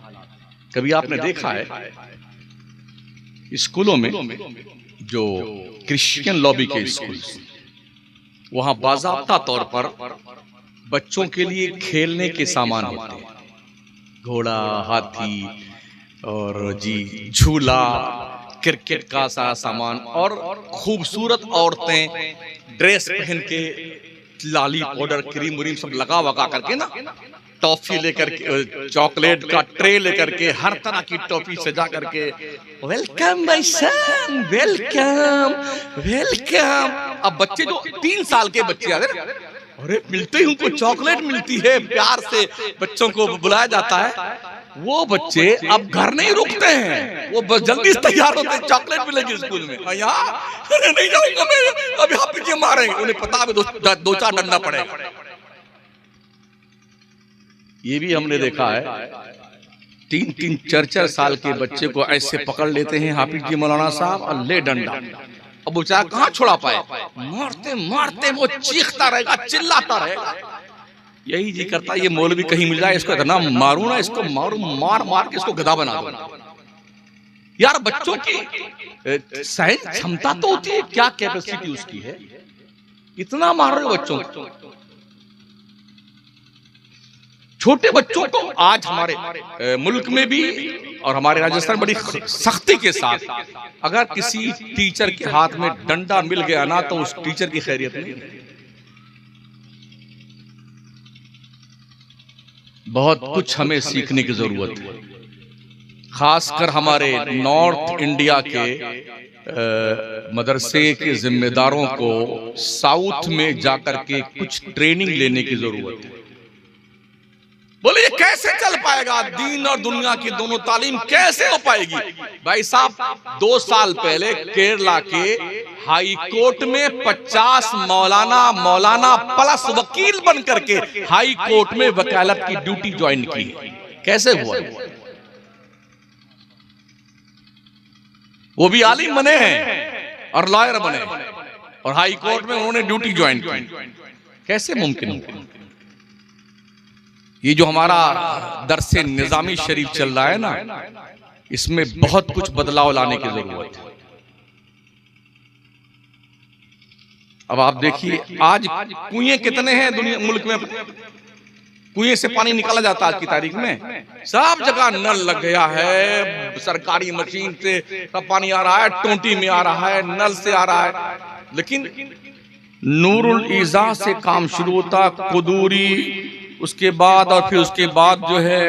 Speaker 1: कभी आपने देखा है स्कूलों में, जो क्रिश्चियन लॉबी के स्कूल, वहां बाज़ाब्ता तौर पर बच्चों के लिए खेलने के सामान होते हैं, घोड़ा, हाथी और जी झूला, क्रिकेट का सामान, और खूबसूरत औरतें ड्रेस पहन के लाली पाउडर क्रीम व्रीम सब लगा वगा करके ना, टॉफी लेकर के, चॉकलेट का ट्रे लेकर के, हर तरह की टॉफी सजा करके, welcome my son, welcome welcome. अब बच्चे जो 3 साल के बच्चे आ गए, अरे मिलते ही उनको चॉकलेट मिलती है, प्यार से बच्चों को बुलाया जाता है, वो बच्चे अब घर नहीं रुकते हैं, वो बस जल्दी से तैयार होते हैं, चॉकलेट मिलेगी स्कूल में, यहाँ नहीं जाऊंगा मैं, अब यहाँ पीछे मारेंगे, उन्हें पता है 2-4 डंडा पड़ेगा। ये भी हमने देखा है, 3-3, 4-4 साल के बच्चे को ऐसे पकड़ लेते हैं हाफिज जी मौलाना साहब और ले डंडा। अब वो बेचारा कहाँ छुड़ा पाए, मारते मारते वो चीखता रहेगा, चिल्लाता रहेगा। यही जी करता ये मौलवी कहीं मिल जाए इसको इतना मारू ना, इसको मारू, मार मार के इसको गधा बना दो। यार बच्चों की सहन क्षमता तो होती है, क्या कैपेसिटी उसकी है, इतना मार रहे हो बच्चों को। छोटे बच्चों को आज हमारे मुल्क में भी और हमारे राजस्थान में बड़ी सख्ती के साथ अगर किसी टीचर के हाथ में डंडा मिल गया ना तो उस टीचर की खैरियत नहीं। बहुत कुछ हमें सीखने की जरूरत है, खासकर हमारे नॉर्थ इंडिया के मदरसे के जिम्मेदारों को साउथ में जाकर के कुछ ट्रेनिंग लेने की जरूरत है। बोले ये कैसे चल पाएगा, दीन और दुनिया की दोनों तालीम कैसे हो पाएगी? भाई साहब 2 साल पहले केरला के हाई कोर्ट में 50 मौलाना प्लस वकील बन करके हाई कोर्ट में वकालत की ड्यूटी ज्वाइन की। कैसे हुआ? वो भी आलिम बने हैं और लॉयर बने और हाई कोर्ट में उन्होंने ड्यूटी ज्वाइन की। कैसे मुमकिन हो? ये जो हमारा दरसे निजामी शरीफ चल रहा है ना, इसमें बहुत कुछ बदलाव लाने की जरूरत है। अब आप देखिए आज कुएं कितने हैं दुनिया मुल्क में, कुएं से पानी निकाला जाता है आज की तारीख में, सब जगह नल लग गया है, सरकारी मशीन से सब पानी आ रहा है, टोंटी में आ रहा है, नल से आ रहा है। लेकिन नूरुल ईज़ा से काम शुरू होता, कुदूरी, उसके बाद और फिर उसके बाद जो है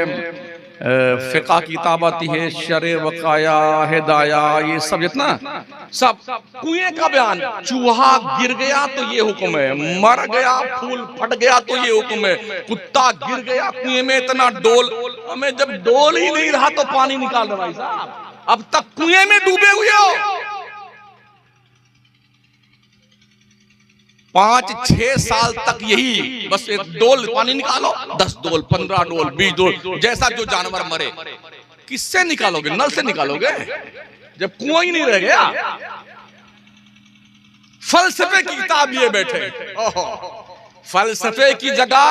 Speaker 1: फिका किताब आती है, शरे वकाया, हिदाया, ये सब जितना सब कुएं का बयान। चूहा गिर गया तो ये हुक्म है, मर गया, फूल फट गया तो ये हुक्म है, कुत्ता गिर गया कुएं में इतना डोल, हमें जब डोल ही नहीं रहा तो पानी निकाल रहा। भाई साहब अब तक कुएं में डूबे हुए हो, 5-6 साल तक यही बस डोल पानी निकालो, 10 डोल, 15 डोल, 20 डोल, जैसा जो जानवर मरे। किससे निकालोगे? नल से निकालोगे जब कुआं ही नहीं रह गया। फलसफे की किताब लिए बैठे, फलसफे की जगह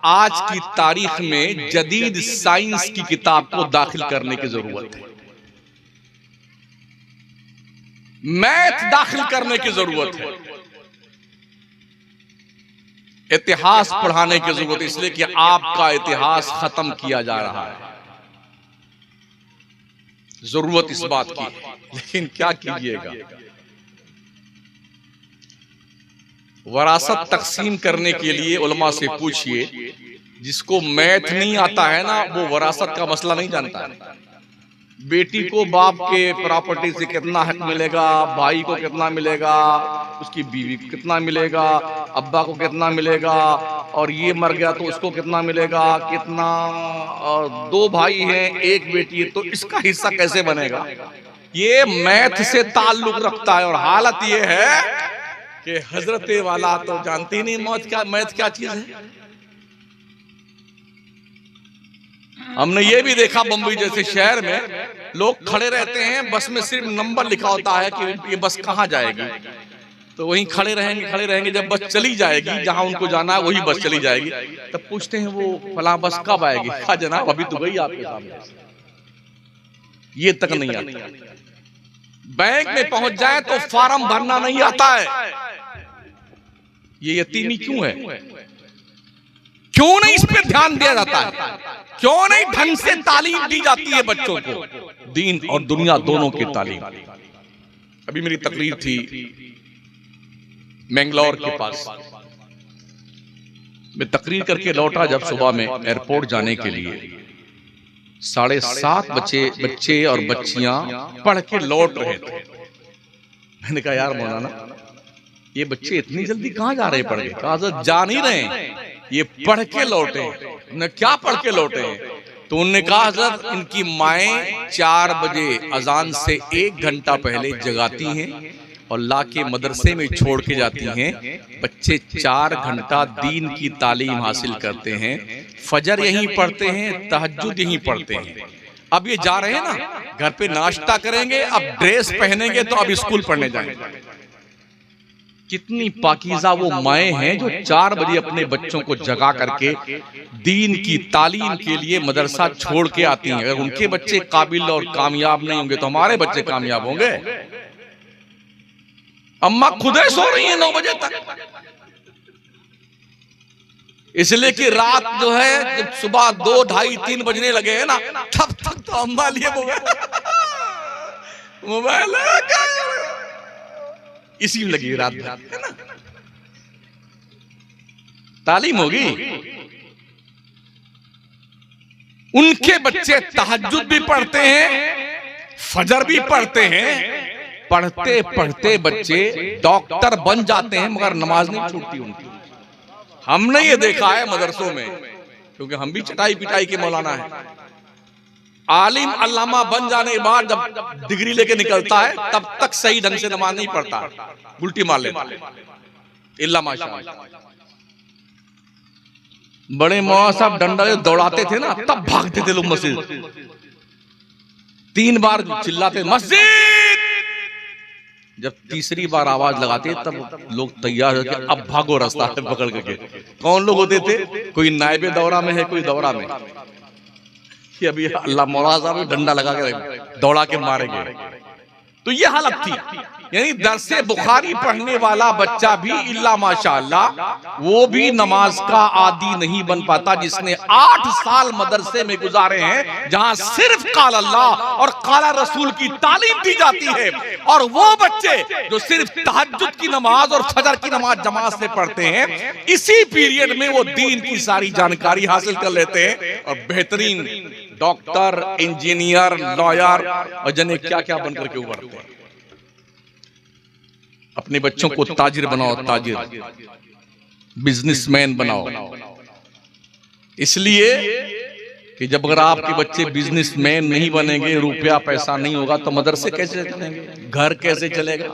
Speaker 1: आज की तारीख में जदीद साइंस की किताब को दाखिल करने की जरूरत है, मैथ दाखिल करने की जरूरत है, इतिहास पढ़ाने की जरूरत है, इसलिए कि आपका इतिहास खत्म किया जा रहा है। जरूरत इस बात की है, लेकिन क्या कीजिएगा, वरासत तकसीम करने के लिए उलमा से पूछिए, जिसको मैथ नहीं आता है ना वो वरासत का मसला नहीं जानता है। बेटी को बाप के प्रॉपर्टी से कितना हक मिलेगा, भाई को कितना मिलेगा, उसकी बीवी को कितना मिलेगा, अब्बा को कितना मिलेगा, और ये मर गया तो उसको कितना मिलेगा, कितना, और 2 भाई हैं 1 बेटी है तो इसका हिस्सा कैसे बनेगा, ये मैथ से ताल्लुक रखता है। और हालत ये है कि हजरत वाला तो जानती नहीं मैथ क्या चीज है। हमने ये भी देखा बम्बई जैसे शहर में लोग खड़े रहते हैं, बस में सिर्फ नंबर लिखा होता है कि ये बस कहाँ जाएगी, तो वहीं खड़े रहेंगे, जब बस चली जाएगी जहां उनको जाना है वही बस चली जाएगी, तब पूछते हैं वो फलां बस कब आएगी, कहा जनाब अभी तो गई आपके सामने, ये तक नहीं आता। बैंक में पहुंच जाए तो फॉर्म भरना नहीं आता है। ये यतीमी क्यों है? क्यों नहीं इस पे ध्यान दिया जाता है? क्यों नहीं ढंग से तालीम दी जाती है बच्चों को, दीन और दुनिया दोनों की तालीम। अभी मेरी तकरीर थी मैंगलोर के पास, मैं तकरीर करके लौटा जब सुबह में एयरपोर्ट जाने के लिए, 7:30 बच्चे और बच्चियां पढ़ के लौट रहे थे। मैंने कहा यार मौलाना ये बच्चे इतनी जल्दी कहां जा रहे पढ़ के? कहा जा नहीं रहे, ये पढ़ के लौटे। उन्हें क्या पढ़ के लौटे? तो उन्होंने कहा हज़रत इनकी माएं 4 बजे अजान से 1 घंटा पहले जगाती हैं और ला के मदरसे में छोड़ के जाती हैं। बच्चे 4 घंटा दीन की तालीम हासिल करते हैं, फजर यहीं पढ़ते हैं, तहज्जुद यहीं पढ़ते हैं। अब ये जा रहे हैं ना, घर पे नाश्ता करेंगे, अब ड्रेस पहनेंगे तो अब स्कूल पढ़ने जाएंगे। कितनी पाकीज़ा वो माएँ हैं जो 4 बजे अपने बच्चों को जगा करके दीन की तालीम के लिए मदरसा छोड़ के आती हैं। अगर उनके बच्चे काबिल और कामयाब नहीं होंगे तो हमारे बच्चे कामयाब होंगे। अम्मा खुदे सो रही हैं 9 बजे तक, इसलिए कि रात जो है जब सुबह 2, 2:30, 3 बजने लगे हैं ना, तब तक तो अम्मा लिए मोबाइल इसी में लगी रात भर, है ना। तालीम होगी। उनके बच्चे तहज्जुद भी पढ़ते हैं, फजर भी पढ़ते हैं, पढ़ते पढ़ते बच्चे डॉक्टर बन जाते हैं, मगर नमाज नहीं छूटती उनकी। हमने ये देखा है मदरसों में, क्योंकि हम भी चटाई पिटाई के मौलाना है। आलिम अल्लामा बन जाने के बाद जब डिग्री लेके निकलता है, तब तक सही ढंग से नमाज नहीं पढ़ता, उल्टी मार लेता इल्ला माशाअल्लाह। बड़े मौलाना साहब डंडा दौड़ाते थे ना, तब भागते थे लोग मस्जिद, 3 बार चिल्लाते मस्जिद, जब तीसरी बार आवाज लगाते तब लोग तैयार होकर अब भागो रास्ता पकड़ के। कौन लोग होते थे? कोई नायबे दौरा में है, कोई दौरा में, कि अभी अल्लाह मौलाना साहब डंडा लगा के दौड़ा के मारेंगे। तो ये हालत थी। यानी दरसे बुखारी पढ़ने वाला बच्चा भी इल्ला माशाअल्लाह वो भी नमाज का आदी नहीं बन पाता, जिसने 8 साल मदरसे में गुजारे हैं जहां सिर्फ काल अल्लाह और काला रसूल की तालीम दी जाती है। और वो बच्चे जो सिर्फ तहज्जुद की नमाज और फजर की नमाज जमात से पढ़ते हैं, इसी पीरियड में वो दीन की सारी जानकारी हासिल कर लेते हैं और बेहतरीन डॉक्टर, इंजीनियर, लॉयर और जने क्या क्या बनकर के उभरते हैं। अपने बच्चों को ताजिर बनाओ, ताजिर, बिजनेसमैन बनाओ। इसलिए कि जब अगर आपके बच्चे बिजनेसमैन नहीं बनेंगे, रुपया पैसा नहीं होगा, तो मदरसे कैसे चलेंगे, घर कैसे चलेगा।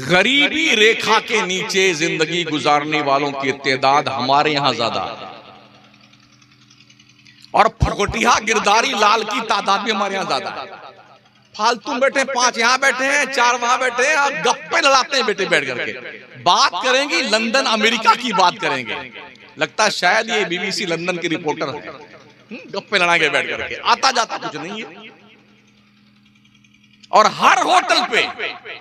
Speaker 1: गरीबी रेखा के नीचे जिंदगी गुजारने वालों की तादाद हमारे यहां ज्यादा है, और फुकटिया गिरदारी लाल की तादाद भी हमारे यहां ज्यादा है। फालतू बैठे 5 यहां बैठे हैं, 4 वहां बैठे हैं, आप गप्पे लड़ाते हैं बेटे बैठ करके। बात करेंगे लंदन अमेरिका की बात करेंगे, लगता है शायद ये बीबीसी लंदन के रिपोर्टर है। गप्पे लड़ाएंगे बैठ करके, आता जाता कुछ नहीं है। और हर होटल पे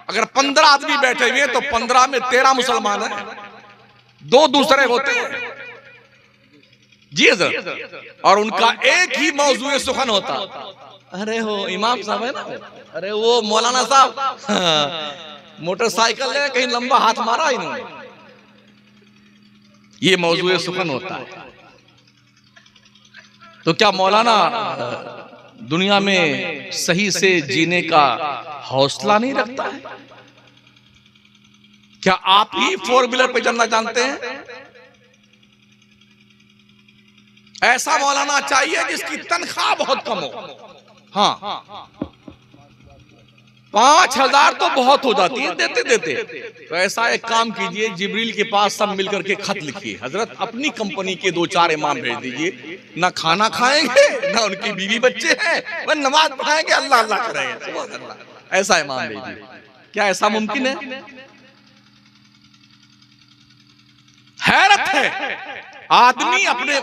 Speaker 1: अगर 15 आदमी बैठे हुए हैं तो 15 में 13 मुसलमान हैं, 2 दूसरे होते हैं। जी सर। और उनका एक ही मौजूद सुखन होता, अरे हो इमाम साहब है ना, अरे वो मौलाना साहब मोटरसाइकिल है, कहीं लंबा हाथ मारा इन्होंने, ये मौजूद सुखन होता है। तो क्या मौलाना दुनिया में सही से जीने का हौसला नहीं रखता है? क्या आप ही 4 व्हीलर पे चलना जानते हैं? ऐसा मौलाना चाहिए जिसकी तनख्वाह बहुत कम हो। हाँ, 5000 तो बहुत हो जाती है देते देते। तो ऐसा एक काम कीजिए, जिब्रील के पास सब मिलकर के खत लिखिए, हजरत अपनी कंपनी के 2-4 इमाम भेज दीजिए, ना खाना खाएंगे, ना उनकी बीवी बच्चे हैं, वह नमाज पढ़ाएंगे, अल्लाह अल्लाह करेंगे। ऐसा इमाम भेजिए। क्या ऐसा मुमकिन है? हैरत है, आदमी अपने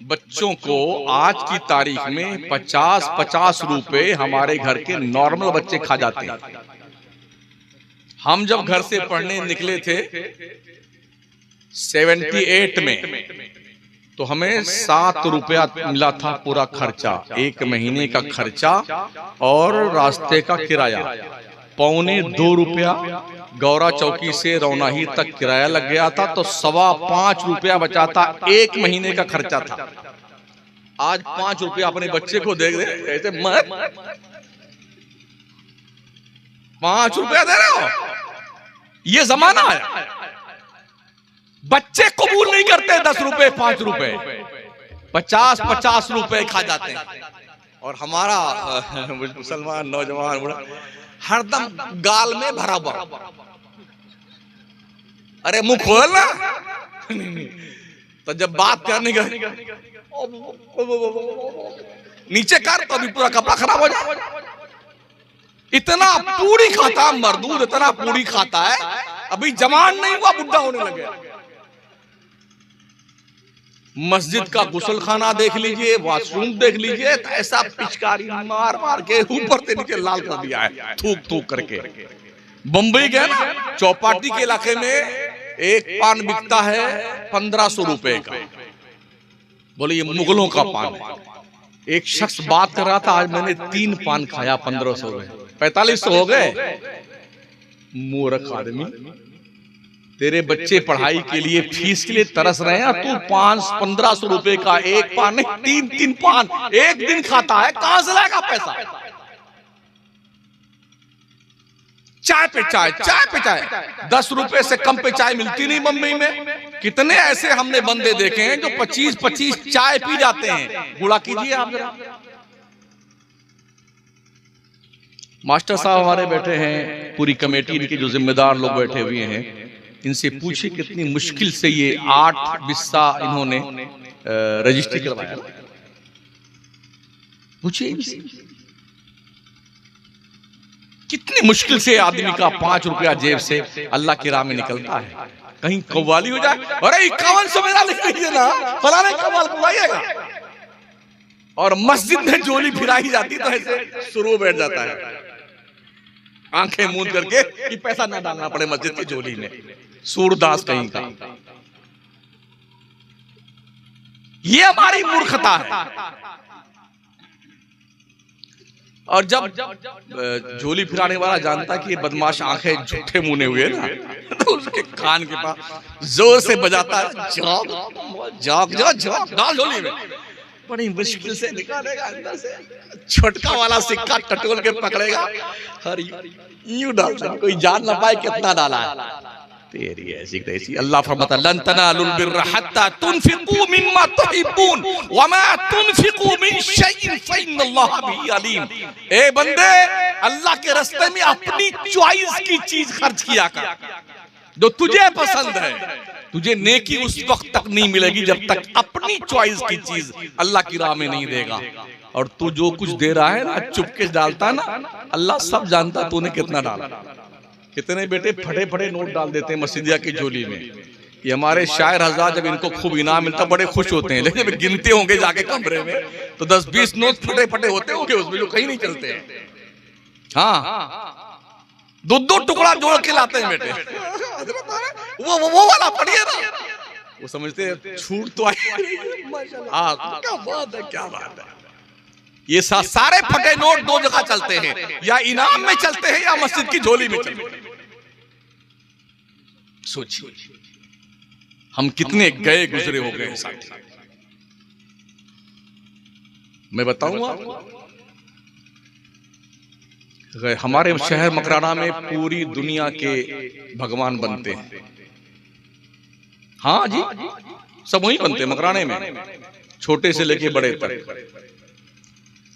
Speaker 1: बच्चों को आज की तारीख में 50-50 रुपए हमारे घर के नॉर्मल बच्चे खा जाते हैं। हम जब घर से पढ़ने निकले थे 78 में, तो हमें 7 रुपया मिला था पूरा खर्चा, 1 महीने का खर्चा और रास्ते का किराया। 2.25 रुपया गौरा चौकी से रौनाही तक किराया लग गया था, तो 5.25 रुपया बचा था, 1 महीने का खर्चा था। आज 5 रुपया अपने बच्चे को दे दे, ऐसे मत 5 रुपया दे रहे हो, ये जमाना है। बच्चे कबूल नहीं करते 10 रुपए 5 रुपए, 50-50 रुपए खा जाते हैं। और हमारा मुसलमान नौजवान हरदम गाल में भरा हुआ। अरे मुंह खोल ना। तो जब बात करने का नीचे कर तो अभी पूरा कपड़ा खराब हो जाए। इतना पूरी खाता है मरदूद, इतना पूरी खाता है, अभी जवान नहीं हुआ बुढ़ा होने लगे। मस्जिद का गुसल खाना देख लीजिए, वॉशरूम देख लीजिए, तो ऐसा पिचकारी मार मार के ऊपर से नीचे लाल कर दिया है, थूक थूक करके। बंबई गए ना, चौपाटी के इलाके में एक पान बिकता है 1500 रुपए का। बोले ये मुगलों का पान है। एक शख्स बात कर रहा था, आज मैंने 3 पान खाया 1500 में, 4500 हो गए। मूर्ख आदमी, तेरे बच्चे पढ़ाई के लिए फीस के लिए तरस रहे हैं, तू 1500 रुपए का एक पान नहीं 3 पान एक दिन खाता है, कहां से लाएगा पैसा? चाय पे चाय, चाय पे चाय, 10 रुपए से कम पे चाय मिलती नहीं बंबई में। कितने ऐसे हमने बंदे देखे हैं जो 25-25 चाय पी जाते हैं। गुड़ा कीजिए आप जरा। मास्टर साहब हमारे बैठे हैं, पूरी कमेटी इनकी जो जिम्मेदार लोग बैठे हुए हैं, इनसे पूछिए कितनी मुश्किल से ये 8 बिस्सा इन्होंने रजिस्ट्री करवाया। पूछिए इनसे कितनी मुश्किल से आदमी का 5 रुपया जेब से अल्लाह की राह में निकलता है। कहीं कव्वाली हो जाए, अरे 51 सौ मेरा लिख लीजिए ना, फलाने कव्वाल बुलाइएगा। और मस्जिद में जोली फिराई जाती तो ऐसे शुरू बैठ जाता है, आंखें मूंद करके कि पैसा ना डालना पड़े मस्जिद की जोली में। सूरदास कहीं का। ये हमारी मूर्खता है। और जब झोली फिराने वाला जानता कि ये बदमाश आंखें झूठे मुने हुए ना, तो उसके कान के पास जोर से बजाता है, जॉक जॉक जॉक जॉक डाल झोली में। बड़ी मुश्किल से निकालेगा अंदर से, छोटका वाला सिक्का टटोल के पकड़ेगा और यूं डालता, कोई जान ना पाए कितना डाला है। तेरी ऐसी तैसी। अल्लाह फरमाता लन तनालुल बिर्रा हत्ता तुनफिकू मिम्मा तुहिब्बून वमा तुनफिकू मिन शैइन फइन्नल्लाह बिही अलीम। ए बंदे, अल्लाह के रास्ते में अपनी चॉइस की चीज खर्च किया कर, जो तुझे पसंद है। तुझे नेकी उस वक्त तक नहीं मिलेगी जब तक अपनी चॉइस की चीज अल्लाह की राह में नहीं देगा। और तू जो कुछ दे रहा है ना, चुपके से डालता ना, अल्लाह सब जानता तूने कितना डाला। कितने बेटे फटे फटे नोट डाल देते हैं मस्जिदिया की झोली में। ये हमारे शायर हज़रात जब इनको खूब इनाम मिलता बड़े खुश होते हैं, लेकिन जब गिनते होंगे जाके कमरे में तो 10-20 नोट फटे फटे होते होंगे उसमें, जो कहीं नहीं चलते हैं। हाँ, 2-2 टुकड़ा जोड़ के लाते हैं बेटे। वो वाला पढ़िए ना, वो समझते हैं छूट तो आई। हाँ, क्या बात है, क्या बात है। ये सारे फटे नोट 2 जगह चलते हैं, या इनाम में चलते हैं या मस्जिद की झोली में चलते हैं। सोचिए हम कितने गए गुजरे हो गए साथी। मैं बताऊं आपको, हमारे शहर मकराना में पूरी दुनिया के भगवान बनते हैं। हाँ जी, सब वहीं बनते हैं मकराने में, छोटे से लेके बड़े तक।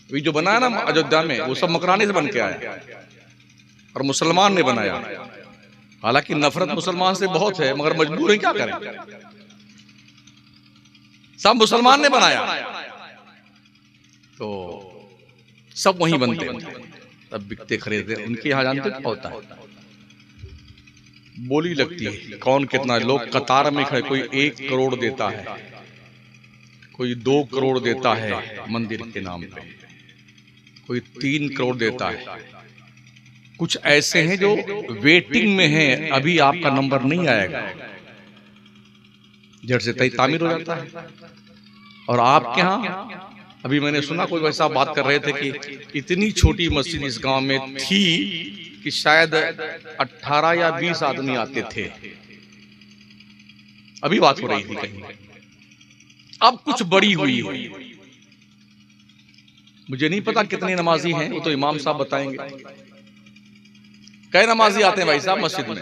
Speaker 1: अभी जो बना है ना अयोध्या में, वो सब मकराने से बन के आया और मुसलमान ने बनाया। हालांकि नफरत मुसलमान से बहुत है, मगर मजबूर है, क्या करें। सब मुसलमान ने बनाया तो सब वहीं बनते हैं, तब बिकते खरीदते। उनके यहाँ जानते क्या होता है, बोली लगती है कौन कितना। लोग कतार में खड़े, कोई 1 करोड़ देता है, कोई 2 करोड़ देता है मंदिर के नाम पे, कोई 3 करोड़ देता है। कुछ ऐसे हैं जो वेटिंग में हैं, अभी आपका नंबर नहीं आएगा, जड़ से तय तामीर हो जाता है। और आपके यहाँ अभी मैंने सुना कोई वैसा बात कर रहे थे कि इतनी छोटी मस्जिद इस गांव में थी कि शायद 18 या 20 आदमी आते थे। अभी बात हो रही थी कहीं, अब कुछ बड़ी हुई है। मुझे नहीं पता कितने नमाजी हैं, वो तो इमाम साहब बताएंगे। कई नमाजी आते हैं भाई साहब मस्जिद में,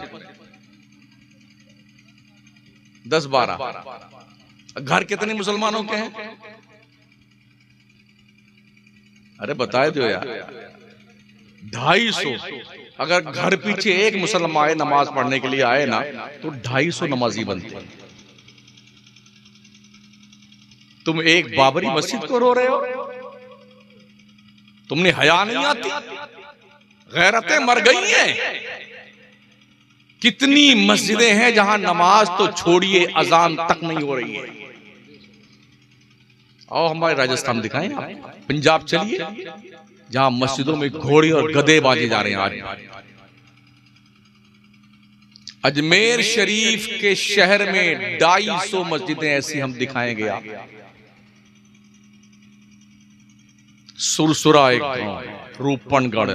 Speaker 1: 10-12। घर कितने मुसलमानों के हैं? अरे बताए दो यार, 250। अगर घर पीछे एक मुसलमान आए नमाज पढ़ने के लिए आए ना तो 250 नमाजी बनते हैं। तुम एक बाबरी मस्जिद को रो रहे हो, तुमने हया नहीं आती, गैरतें मर गई हैं। कितनी मस्जिदें हैं जहां नमाज तो छोड़िए अजान तक नहीं हो रही है। और हमारे राजस्थान दिखाएं आप, पंजाब चलिए जहां मस्जिदों में घोड़े और गधे बाजे जा रहे हैं। आज अजमेर शरीफ के शहर में 250 मस्जिदें ऐसी हम दिखाएंगे आप। सुरसुरा एक गांव, रूपनगढ़,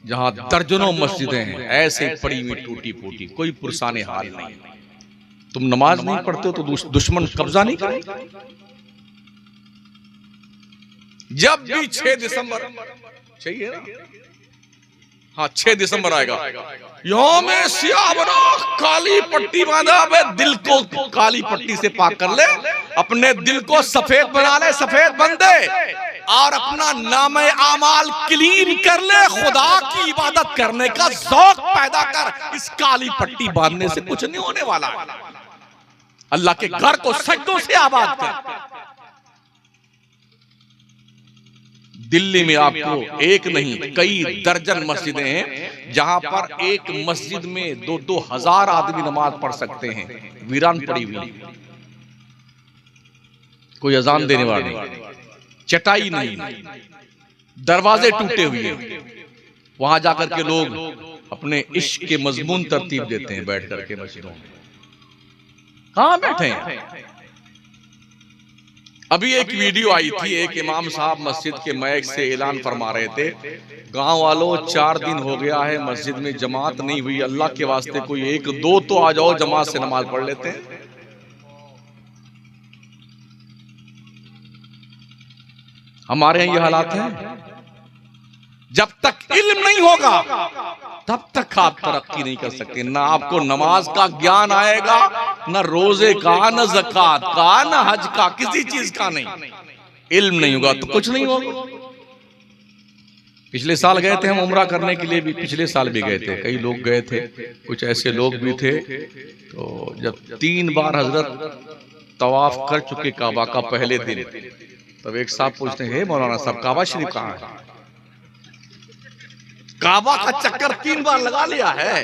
Speaker 1: जहां दर्जनों मस्जिदें हैं ऐसे पड़ी हुई टूटी फूटी, कोई पुरसाने हाल नहीं। तुम नमाज नहीं पढ़ते हो तो दुश्मन कब्जा नहीं करेगा। जब भी 6 दिसंबर चाहिए ना, हाँ 6 दिसंबर आएगा, यौम सियावरा, काली पट्टी बांधा, दिल को काली पट्टी से पाक कर ले, अपने दिल को सफेद बना ले, सफेद बंदे, और अपना नामे आमाल क्लीन कर ले। खुदा की इबादत करने का शौक पैदा कर। इस काली पट्टी बांधने से कुछ नहीं होने वाला। अल्लाह के घर को सजदों से आबाद कर। दिल्ली में आपको एक नहीं कई दर्जन मस्जिदें हैं जहां पर एक मस्जिद में 2-2 हजार आदमी नमाज पढ़ सकते हैं, वीरान पड़ी हुई, कोई अजान देने वाला नहीं, चटाई नहीं, दरवाजे टूटे हुए। वहां जाकर के लोग अपने इश्क के मजमून तरतीब देते हैं बैठ करके मस्जिदों में। कहां बैठे हैं? अभी एक वीडियो आई थी, एक इमाम साहब मस्जिद के मैक से ऐलान फरमा रहे थे, गांव वालों 4 दिन हो गया है मस्जिद में जमात नहीं हुई, अल्लाह के वास्ते कोई 1-2 तो आ जाओ, जमात से नमाज पढ़ लेते हैं। हमारे यहां ये हालात हैं। जब तक इल्म नहीं होगा तब तक आप तरक्की नहीं कर सकते। ना आपको नमाज का ज्ञान आएगा, ना रोजे का, ना ज़कात का, ना हज का, किसी चीज का नहीं। इल्म नहीं होगा तो कुछ नहीं होगा। पिछले साल गए थे हम उम्रा करने के लिए, भी पिछले साल भी गए थे, कई लोग गए थे, कुछ ऐसे लोग भी थे। तो जब 3 बार हजरत तवाफ कर चुके काबा का पहले दिन, तब एक साहब पूछते हैं, हे मौलाना साहब काबा शरीफ कहाँ है? काबा का चक्कर 3 बार लगा लिया है,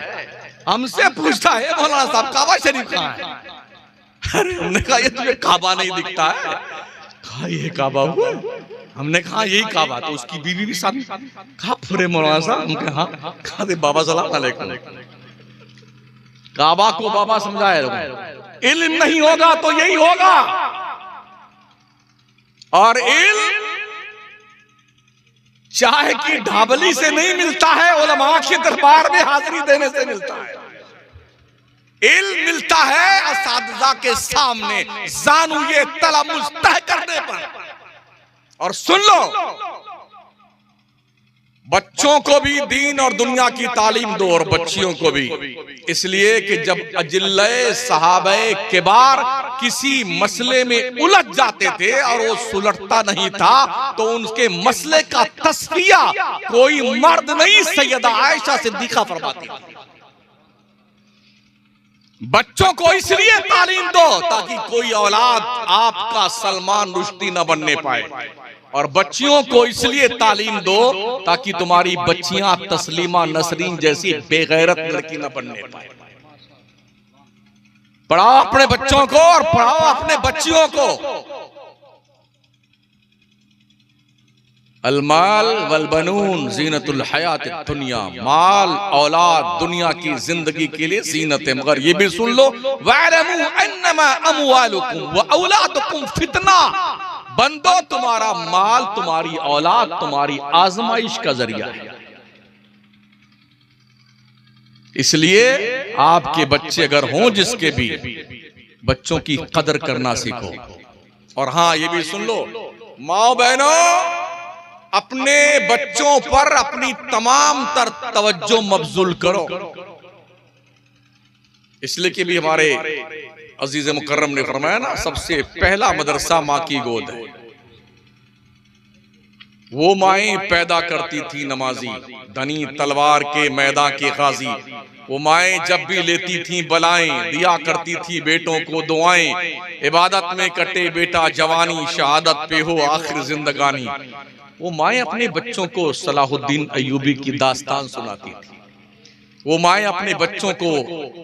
Speaker 1: हमसे पूछता है मौलाना साहब काबा शरीफ कहाँ है? अरे हमने कहा ये तुझे काबा नहीं दिखता है? कहा ये काबा हुआ? हमने कहा यही काबा। तो उसकी बीवी भी साथ, कहा फुरे मौलाना साहब? हम कहा हाँ। कहा दे बाबा सलाम अलैकुम। काबा को बाबा समझाए। इल्म नहीं होगा तो यही होगा, और इल्म चाय की ढाबली से नहीं मिलता है, उलमा के दरबार में हाजिरी देने से मिलता है। इल्म मिलता है असातिज़ा के सामने जानू ये तलमुज़ तय करने पर। और सुन लो, बच्चों को भी दीन और दुनिया की तालीम दो, और बच्चियों को भी, इसलिए कि जब अजिल्ले सहाबे किबार किसी मसले में उलझ जाते थे और वो सुलझता नहीं था, तो उनके मसले का तस्फिया कोई मर्द नहीं, सैयदा आयशा सिद्दीका फरमाती थी। बच्चों को इसलिए तालीम दो ताकि कोई औलाद आपका सलमान रुश्दी न बनने पाए, और बच्चियों को इसलिए तालीम दो ताकि तुम्हारी बच्चियां तस्लीमा नसरीन जैसी बेगैरत लड़की न बनने पाए। पढ़ाओ अपने बच्चों को और पढ़ाओ अपने बच्चियों को। अलमाल वल बनून ज़ीनतुल हयात दुनिया, माल औलाद दुनिया की जिंदगी के लिए ज़ीनत है। मगर ये भी सुन लो, वअलमू अन्नमा अमवालुकुम व औलादुकुम फितना, बंदो तुम्हारा माल तुम्हारी औलाद तुम्हारी आजमाइश का जरिया है। इसलिए आपके बच्चे अगर हों जिसके भी, बच्चों की कदर करना सीखो। और हाँ ये भी सुन लो, माओ बहनों, अपने बच्चों पर अपनी तमाम तर तवज्जो मबजूल करो। इसलिए कि भी हमारे अजीज मुकर्रम ने फरमाया ना, सबसे पहला मदरसा माँ की गोद है। वो माएं पैदा करती थी नमाजी, धनी तलवार के मैदान के गाजी। वो माएं जब भी लेती थी बलाएं, दिया करती थी बेटों को दुआएं। इबादत में कटे बेटा जवानी, शहादत पे हो आखिर जिंदगानी। वो माएं अपने बच्चों को सलाहुद्दीन अय्यूबी की दास्तान सुनाती थी। वो माएं अपने बच्चों को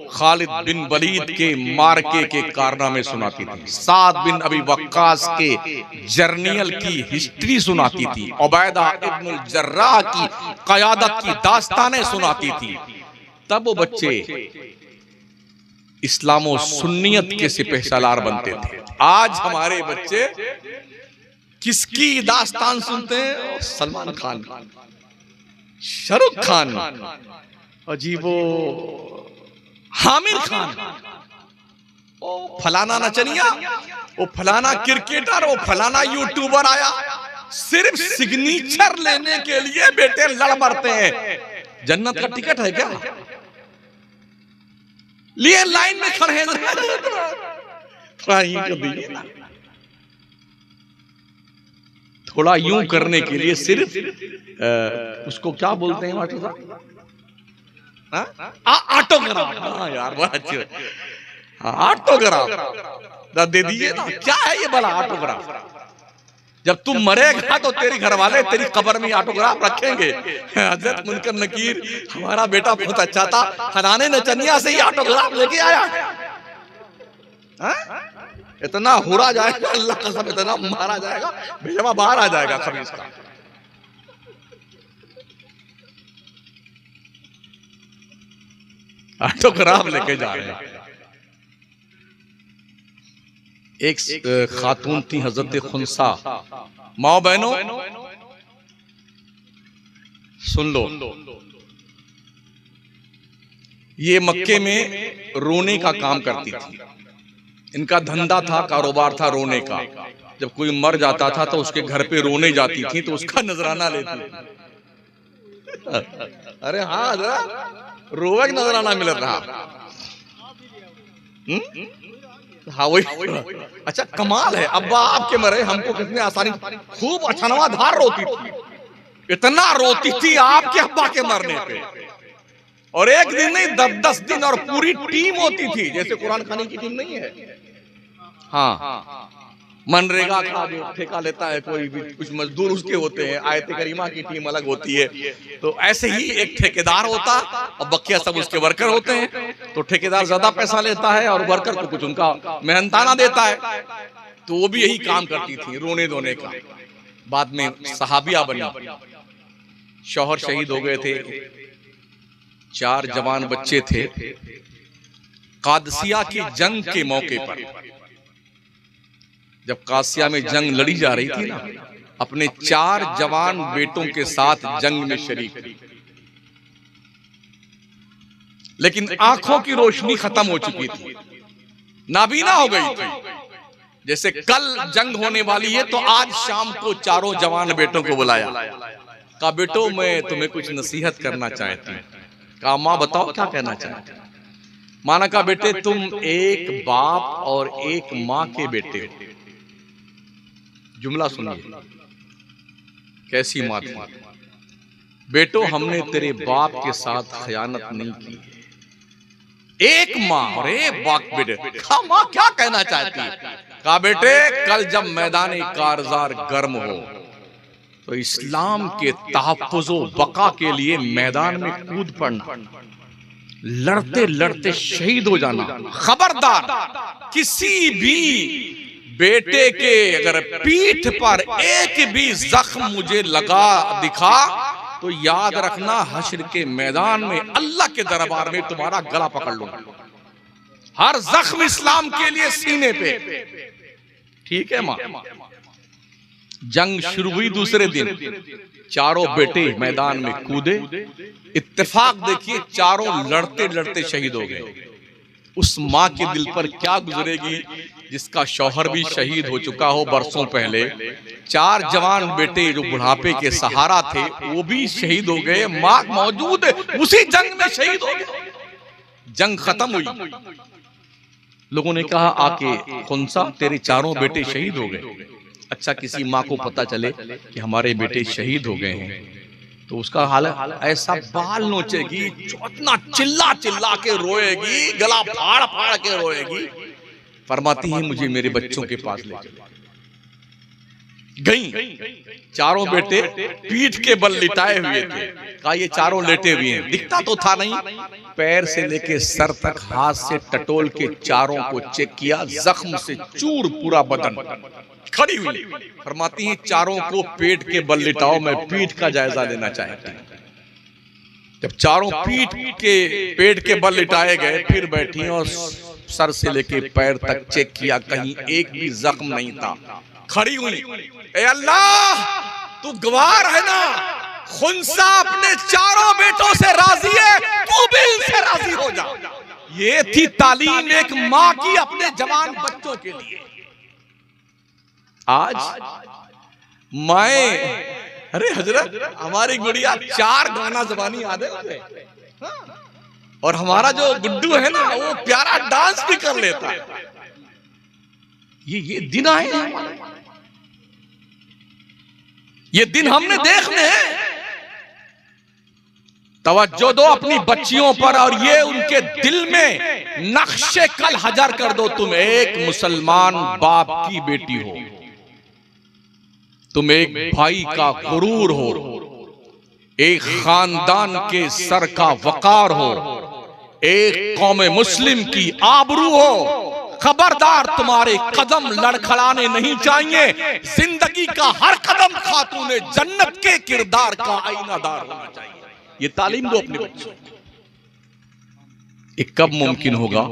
Speaker 1: खालिद बिन वलीद के मार्के के कारनामे सुनाती थी, साद बिन अबी वक्कास के जर्नियल की हिस्ट्री सुनाती थी, उबैदा इब्नुल जर्राह की क़यादत की दास्तानें सुनाती थी। तब वो बच्चे इस्लामो सुन्नियत के सिपहसालार बनते थे। आज हमारे बच्चे किसकी दास्तान सुनते हैं? सलमान खान, शाहरुख खान, अजीबो हामिर खान, ओ फलाना नचनिया, वो फलाना क्रिकेटर, वो फलाना यूट्यूबर आया। सिर्फ सिग्नेचर लेने के लिए बेटे लड़ मरते हैं। जन्नत का टिकट है क्या? लिए लाइन में खड़े हैं। थोड़ा यूं करने के लिए सिर्फ उसको क्या बोलते हैं मास्टर साहब? ऑटोग्राफ। हाँ यार बड़ा अच्छा, ऑटोग्राफ दे दिए ना। क्या है ये भला ऑटोग्राफ? जब तुम मरेगा तो तेरी घर वाले तेरी कब्र में ऑटोग्राफ रखेंगे। हजरत मुनकर नकीर हमारा बेटा बहुत अच्छा था, हराने नचनिया से ही ऑटोग्राफ लेके आया। इतना हुरा जाएगा, अल्लाह कसम इतना मारा जाएगा, भेजवा बाहर आ जाएगा खबीस का। ऑटोग्राफ लेके जा रहे हैं। एक खातून थी हजरत खुंसा। माओ बहनों सुन लो, ये मक्के में रोने का काम करती थी। इनका धंधा था, कारोबार था रोने का। जब कोई मर जाता था तो उसके घर पे रोने जाती थी, तो उसका नजराना लेती थी। अरे हाँ जरा रोवे नजराना मिल रहा। हाँ वही। अच्छा कमाल है, अब्बा आपके मरे हमको कितने आसानी। खूब अछनवा धार रोती थी, इतना रोती थी आपके अब्बा के मरने पे। और एक दिन नहीं 10 दिन, और पूरी टीम होती थी, जैसे कुरान खानी की टीम नहीं है। हाँ मनरेगा का जो ठेका लेता है कोई भी, कुछ मजदूर उसके होते हैं, आयत करीमा की टीम अलग होती है। तो ऐसे ही एक ठेकेदार होता और बकिया सब उसके वर्कर होते हैं। तो ठेकेदार ज्यादा पैसा लेता है और वर्कर को कुछ उनका मेहनताना देता है। तो वो भी यही काम करती थी, रोने धोने का। बाद में सहाबिया बनी, शौहर शहीद हो गए थे, 4 जवान बच्चे थे। कादसिया की जंग के मौके पर, जब कासिया में जंग लड़ी जा रही थी ना, अपने 4 जवान बेटों के साथ जंग में शरीक थी। लेकिन आंखों की रोशनी खत्म हो चुकी थी, नाबीना हो गई थी। जैसे कल जंग होने वाली है तो आज शाम को 4 जवान बेटों को बुलाया। कहा बेटो मैं तुम्हें कुछ नसीहत करना चाहती हूँ। कहा माँ बताओ क्या कहना चाहते हो? माना कहा बेटे तुम एक बाप और एक माँ के बेटे हो। जुमला सुनिए कैसी माँ थी। बेटो हमने तेरे बाप के साथ खयानत नहीं की, एक माँ और एक बाप बेटे। कहा माँ क्या कहना चाहती है? कहा बेटे कल जब मैदान कारजार गर्म हो तो इस्लाम के तहफ्फुज़ो बका के लिए मैदान में कूद पड़ना, लड़ते लड़ते शहीद हो जाना। खबरदार किसी भी बेटे के अगर पीठ पर एक भी जख्म मुझे लगा दिखा तो याद रखना हश्र के मैदान में अल्लाह के दरबार में तुम्हारा गला पकड़ लूंगा। हर जख्म इस्लाम के लिए सीने पे। ठीक है मां। जंग शुरू हुई दूसरे दिन, 4 बेटे मैदान में कूदे। इत्तेफाक देखिए 4 लड़ते लड़ते शहीद हो गए। उस माँ के दिल पर क्या गुजरेगी जिसका शौहर भी शहीद हो चुका हो बरसों पहले। 4 जवान बेटे जो बुढ़ापे के सहारा थे वो भी शहीद हो गए। माँ मौजूद उसी जंग में शहीद हो गए। जंग खत्म हुई, लोगों ने कहा आके खुंसा तेरे 4 बेटे शहीद हो गए। अच्छा किसी माँ को पता चले कि हमारे बेटे शहीद हो गए हैं, तो उसका हाल ऐसा बाल नोचेगी, इतना चिल्ला चिल्ला के रोएगी, गला फाड़ फाड़ के रोएगी। फरमाती है मुझे मेरे बच्चों के पास ले चलो। गई, चारों बेटे पीठ के बल लिटाए हुए थे। कहा ये चारों लेटे हुए हैं, दिखता तो था नहीं। पैर से लेके सर तक हाथ से टटोल के चारों को चेक किया, जख्म से चूर पूरा बदन। खड़ी हुई फरमाती है चारों को पेट के बल लिटाओ, मैं पीठ का जायजा लेना चाहती हूं। जब चारों पेट के बल लिटाए गए, फिर बैठी और सर से लेके पैर तक चेक किया, कहीं एक भी जख्म नहीं था। खड़ी हुई, ए अल्लाह तू गवार है ना, खुनसा अपने चारों बेटों से राजी है, तू भी इनसे राजी हो जा। ये थी तालीम एक माँ की अपने जवान बच्चों के लिए। आज माए, अरे हजरत हमारी गुड़िया 4 गाना जबानी याद है, और हमारा जो गुड्डू है ना वो प्यारा डांस भी कर लेता है। ये दिन आए हैं, ये दिन हमने देखने हैं। तवज्जो दो अपनी बच्चियों पर, और ये उनके दिल में नक्शे कल हजर कर दो। तुम एक मुसलमान बाप की बेटी हो, तुम एक भाई का गुरूर हो, एक खानदान के सर का वकार हो, एक कौम मुस्लिम की आबरू हो। खबरदार तुम्हारे कदम लड़खड़ाने नहीं चाहिए। जिंदगी का हर कदम खातूने जन्नत के किरदार का आईनादार होना चाहिए। ये तालीम दो अपने बच्चों को। ये कब मुमकिन होगा?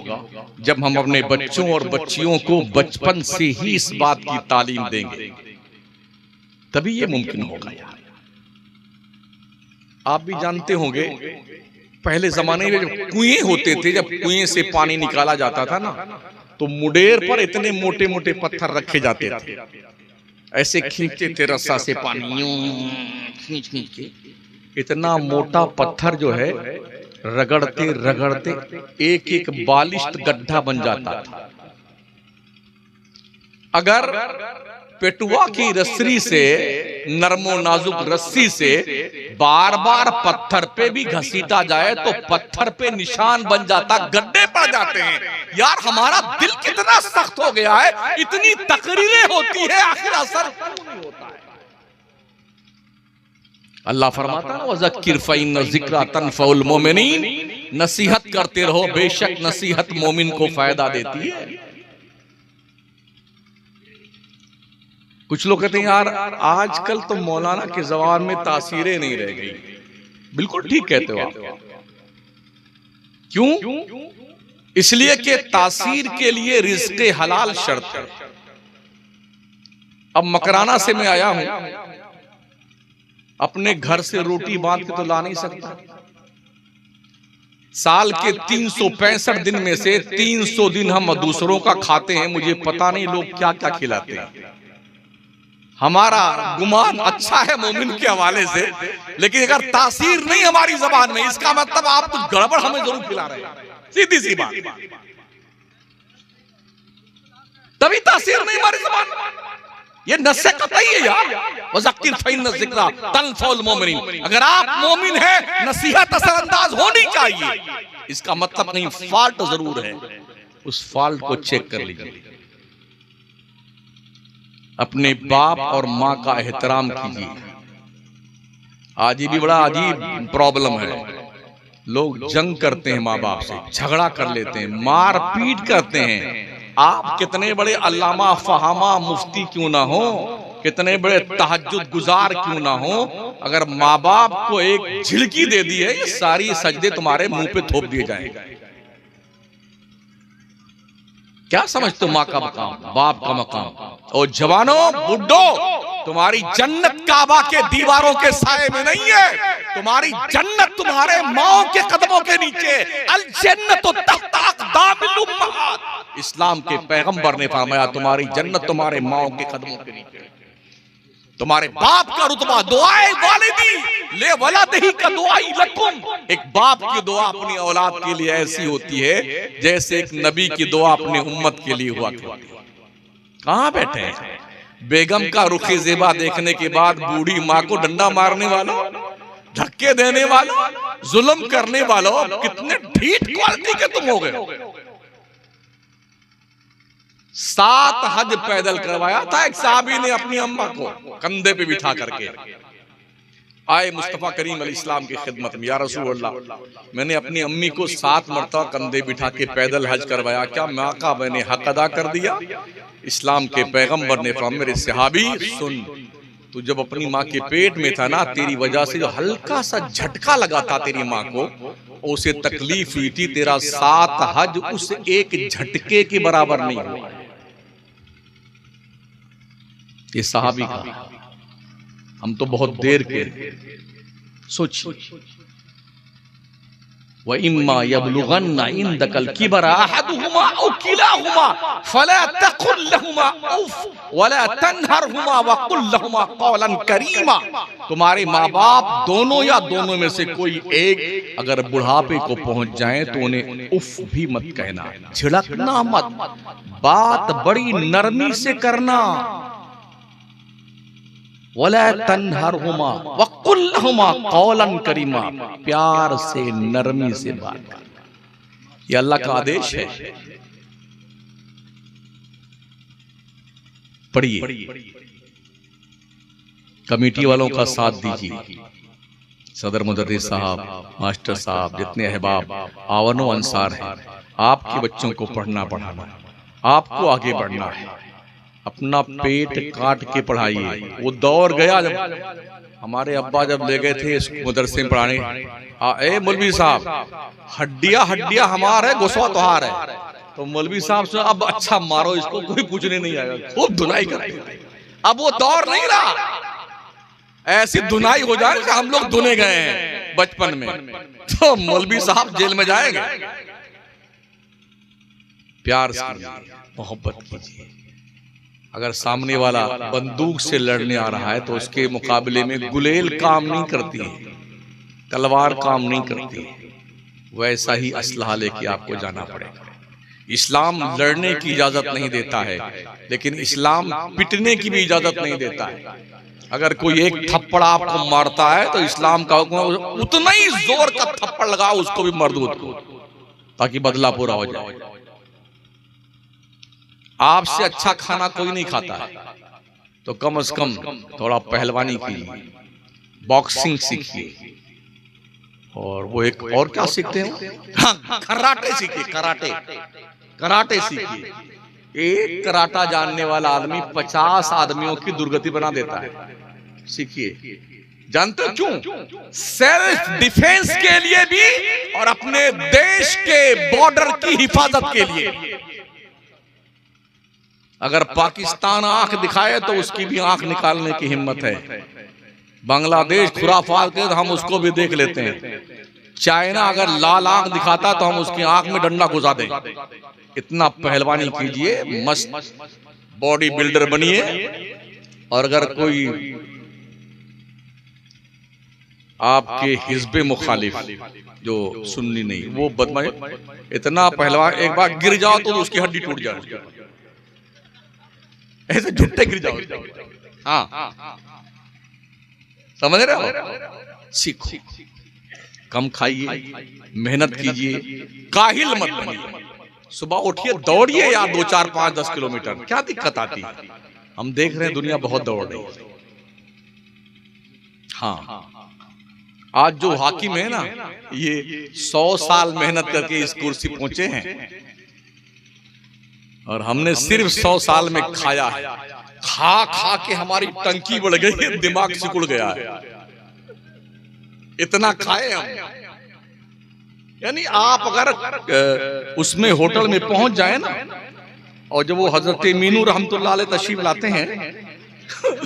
Speaker 1: जब हम अपने बच्चों और बच्चियों को बचपन से ही इस बात की तालीम देंगे, तभी ये मुमकिन होगा। यार आप भी जानते होंगे, पहले जमाने में जब कुएं होते थे, जब कुएं से पानी निकाला जाता था ना, तो मुडेर पर इतने मोटे मोटे पत्थर रखे जाते थे, ऐसे खींचते थे रस्सा से पानी, यूं खींच खींच के। इतना मोटा पत्थर जो है रगड़ते रगड़ते एक एक बालिश्त गड्ढा बन जाता था। अगर पेटुआ की रस्सी से, नरमो नाजुक रस्सी से बार बार पत्थर पे भी घसीटा जाए तो पत्थर पे निशान बन जाता, गड्ढे पड़ जाते हैं। यार हमारा दिल कितना सख्त हो गया है, इतनी तकरीरें होती है, आखिर असर क्यों नहीं होता है? अल्लाह फरमाता है वज़क्किर फ़इन्न ज़िक्रा तनफ़उल मोमिनीन, नसीहत करते रहो, बेशक नसीहत मोमिन को फायदा देती है। कुछ लोग कहते हैं यार आजकल तो मौलाना के ज़बान में तासीरें नहीं रह गई। बिल्कुल ठीक कहते हो आप। क्यों? इसलिए कि तासीर के लिए रिज़्क़े हलाल शर्त है। अब मकराना से मैं आया हूं, अपने घर से रोटी बांध के तो ला नहीं सकता। साल के 365 दिन में से 300 दिन हम दूसरों का खाते हैं। मुझे पता नहीं लोग क्या क्या खिलाते हैं। हमारा गुमान अच्छा है मोमिन के हवाले से, लेकिन अगर तासीर नहीं हमारी जबान में, इसका मतलब आप कुछ गड़बड़ हमें जरूर खिला रहे हैं। सीधी सी बात, तभी तासीर नहीं हमारी जबान में। ये नस्से कतई है यार। वज़क्किर फ़इन्न ज़िक्रा तनफ़उल मोमिनीन। अगर आप मोमिन हैं, नसीहत असरअंदाज होनी चाहिए। इसका मतलब कहीं फॉल्ट जरूर है, उस फॉल्ट को चेक कर लीजिए। अपने बाप और माँ का एहतराम कीजिए। आज भी बड़ा अजीब प्रॉब्लम है, लोग जंग करते हैं माँ बाप से, झगड़ा कर लेते हैं, मार पीट करते हैं। आप कितने बड़े अल्लामा फहामा मुफ्ती क्यों ना हो, कितने बड़े तहज्जुद गुजार क्यों ना हो, अगर माँ बाप को एक झिड़की दे दी है, ये सारी सजदे तुम्हारे मुंह पे थोप दिए जाएंगे। क्या समझते हो माँ का मकाम, बाप का मकाम? और जवानों, बुड्ढो, तुम्हारी जन्नत काबा के दीवारों के साए में नहीं है, तुम्हारी जन्नत तुम्हारे माओ के कदमों के नीचे। अल जन्नतु तहत अक़दामिल उम्महात। इस्लाम के पैगंबर ने फरमाया तुम्हारी जन्नत तुम्हारे माओ के कदमों के नीचे। तुम्हारे बाप का रुतबा दुआए वालिदी ले वलदिही का दुआई लकुम। एक बाप की दुआ अपनी औलाद के लिए ऐसी होती है जैसे एक नबी की दुआ अपने उम्मत के लिए हुआ करती है। कहां बैठे हैं? बेगम का रुखे ज़ेबा देखने के बाद बूढ़ी माँ को डंडा मारने वालों, धक्के देने वालों, जुल्म करने वालों, कितने ढीठ क्वालिटी के तुम हो गए। 7 हज पैदल करवाया था एक साहबी ने अपनी अम्मा को कंधे पे बिठा करके। आए मुस्तफा करीम अलैहिस्सलाम की खिदमत में, या रसूल अल्लाह, मैंने अपनी अम्मी को 7 मरतबा कंधे बिठा के पैदल हज करवाया, क्या माँ का मैंने हक अदा कर दिया? इस्लाम के पैगंबर ने फरमाया, मेरे सहाबी सुन, तू जब अपनी माँ के पेट में था ना, तेरी वजह से जो हल्का सा झटका लगा था तेरी माँ को, उसे तकलीफ हुई थी। तेरा 7 हज उस एक झटके के बराबर नहीं हुआ। ये सहाबी का, हम तो बहुत देर के सोचिए। व इम्मा यबलुगन्ना इंदकल किबरा अहदुहुमा औ किलाहुमा फला तकुल लहुमा उफ वला तनहरहुमा वकुल लहुमा कौलन करीमा। तुम्हारे माँ बाप दोनों या दोनों में से कोई एक अगर बुढ़ापे को पहुंच जाए तो उन्हें उफ भी मत कहना, झिड़कना मत, बात बड़ी नरमी से करना। वला तन्हरहुमा वकुल लहुमा कौलन करीमा, प्यार से नरमी से बात करना, ये अल्लाह का आदेश है। पढ़िए, कमेटी वालों का साथ दीजिए, सदर मुदर्रिस साहब, मास्टर साहब, जितने अहबाब आवानो अंसार हैं, आपके बच्चों को पढ़ना पढ़ाना, आपको आगे बढ़ना है। अपना पेट काट के पढ़ाइए। वो दौर गया जब हमारे अब्बा जब ले गए थे मदरसे में पढ़ाने, ए मौलवी साहब, हड्डियां हड्डियां हमार है, गुस्सा तुहार है। तो मौलवी साहब से अब अच्छा मारो इसको, कोई पूछने नहीं आएगा, खूब धुनाई करते। अब वो दौर नहीं रहा, ऐसी धुनाई हो जाए कि हम लोग धुने गए हैं बचपन में, तो मौलवी साहब जेल में जाएंगे। प्यार से, मोहब्बत कीजिए। अगर सामने वाला बंदूक से लड़ने आ रहा है तो उसके मुकाबले में गुलेल काम नहीं करती है, तलवार काम नहीं करती है, वैसा ही असलहा लेके आपको जाना पड़ेगा। इस्लाम लड़ने की इजाजत नहीं देता है, लेकिन इस्लाम पिटने की भी इजाजत नहीं देता है। अगर कोई एक थप्पड़ आपको मारता है तो इस्लाम का हुक्म उतना ही जोर का थप्पड़ लगाओ उसको भी मरदूद को, ताकि बदला पूरा हो जाए। आपसे अच्छा खाना कोई नहीं खाता है, तो कम से कम थोड़ा पहलवानी कीजिए, बॉक्सिंग सीखिए, और वो एक और क्या सीखते हैं, हाँ, कराटे सीखिए, कराटे सीखिए। एक कराटा जानने वाला आदमी 50 आदमियों की दुर्गति बना देता है। सीखिए। जानते हो क्यों? सेल्फ डिफेंस के लिए भी और अपने देश के बॉर्डर की हिफाजत के लिए। अगर पाकिस्तान आंख दिखाए तो उसकी भी आंख निकालने की हिम्मत है। बांग्लादेश खुराफात के तो हम उसको भी देख लेते हैं। चाइना अगर लाल आंख दिखाता तो हम उसकी आंख में डंडा घुसा दें। इतना पहलवानी कीजिए, मस्त बॉडी बिल्डर बनिए। और अगर कोई आपके हिज़्बे मुखालिफ जो सुन्नी नहीं, वो बदमाश, इतना पहलवान, एक बार गिर जाओ तो उसकी हड्डी टूट जाए, ऐसे झुट्टे गिर जाओ। हाँ, समझ रहे हो? सीखो, कम खाइए, मेहनत कीजिए, काहिल मत बनिए। सुबह उठिए, दौड़िए यार 2, 4, 5, 10 किलोमीटर, क्या दिक्कत आती है? हम देख रहे हैं दुनिया बहुत दौड़ रही है। हाँ, आज जो हाकिम है ना, ये 100 साल मेहनत करके इस कुर्सी पहुंचे हैं, और हमने सिर्फ 100 साल में खाया है। खा खा के हमारी टंकी बढ़ गई है, दिमाग सिकुड़ गया है, इतना खाए हम। यानी आप अगर उसमें होटल में पहुंच जाए ना, और जब वो हजरत मीनू रहमतुल्लाह अलैह तशरीफ लाते हैं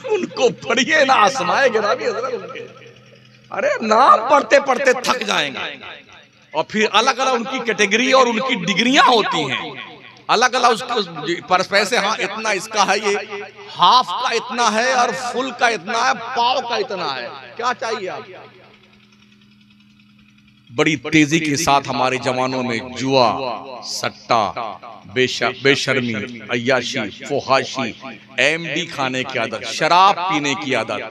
Speaker 1: उनको पढ़िए ना, आसमाए गिरा भी हजरत उनके, अरे नाम पढ़ते पढ़ते थक जाएंगे। और फिर अलग अलग उनकी कैटेगरी और उनकी डिग्रियां होती हैं, अलग अलग उसको पर पैसे, हाँ इतना इसका है, ये हाफ का इतना है, और फुल का इतना है, पाव का इतना है, क्या चाहिए आप? बड़ी तेजी के साथ हमारे जवानों में जुआ, सट्टा, बेशर्मी, अय्याशी, फुहाशी, एमडी खाने की आदत, शराब पीने की आदत,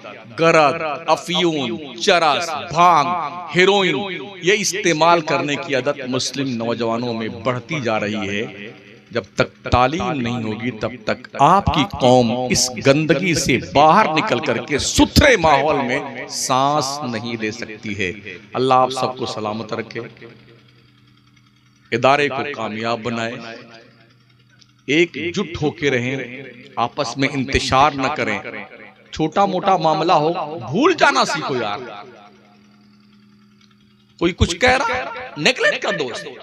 Speaker 1: गरज, अफयूम, चरस, भांग, हेरोइन, ये इस्तेमाल करने की आदत मुस्लिम नौजवानों में बढ़ती जा रही है। जब तक तालीम नहीं होगी तब तक आपकी कौम इस गंदगी से बाहर निकल करके सुथरे माहौल में सांस नहीं ले सकती है। अल्लाह आप सबको सलामत रखे, इदारे को कामयाब बनाए, एकजुट होके रहें, आपस में इंतशार न करें। छोटा मोटा मामला हो भूल जाना सीखो यार। कोई कुछ कह रहा है, नेगलेक्ट कर दो उसको।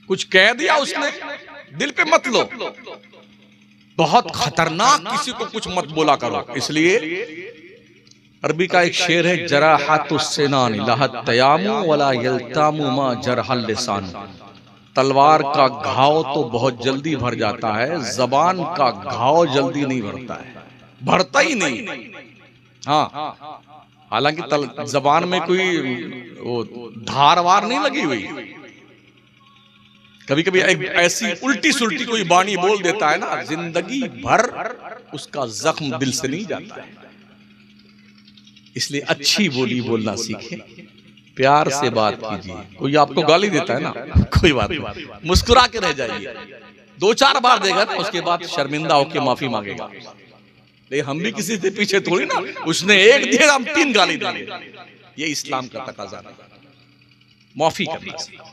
Speaker 1: कुछ कह दिया उसने, दिल पे मत लो। बहुत खतरनाक, किसी को कुछ मत बोला करो। इसलिए अरबी का एक शेर है, जराहतुस्सिनान लहत तयामु वला यल्तामु मा जरहल लिसान। तलवार का घाव तो बहुत जल्दी भर जाता है, जबान का घाव जल्दी नहीं भरता है, भरता ही नहीं। हाँ, हालांकि जबान में कोई वो धारवार नहीं लगी हुई। कभी कभी एक ऐसी उल्टी सुल्टी कोई बाणी बोल देता है ना, जिंदगी भर उसका जख्म दिल से नहीं जाता है। इसलिए अच्छी बोली बोलना सीखें, प्यार से बात कीजिए। कोई आपको गाली देता है ना, कोई बात नहीं, मुस्कुरा के रह जाइए। 2-4 बार देगा ना, उसके बाद शर्मिंदा होकर माफी मांगेगा। लेकिन हम भी किसी से पीछे थोड़ी ना, उसने एक दिया हम 3 गाली देंगे। ये इस्लाम का तकाजा नहीं, माफी करना।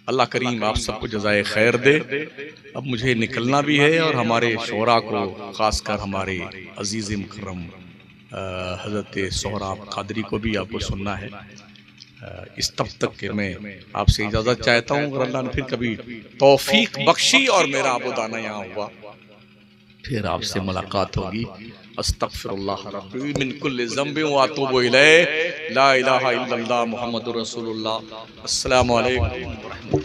Speaker 1: अल्लाह करीम आप सबको जज़ाए खैर दे। अब मुझे निकलना भी है और हमारे शोरा को, खासकर हमारे अजीज़ मुकर्रम हज़रत सोहराब कादरी को भी आपको सुनना है। इस तब तक के मैं आपसे इजाज़त चाहता हूँ। अगर अल्लाह ने फिर कभी तौफीक बख्शी और मेरा आबोदाना यहाँ हुआ, फिर आपसे मुलाकात होगी। अस्तगफिरुल्लाह रब्बी मिन कुल्लि ज़ंबिन व अतूबु इलैह। ला इलाहा इल्लल्लाह मुहम्मदुर रसूलुल्लाह। अस्सलामु अलैकुम।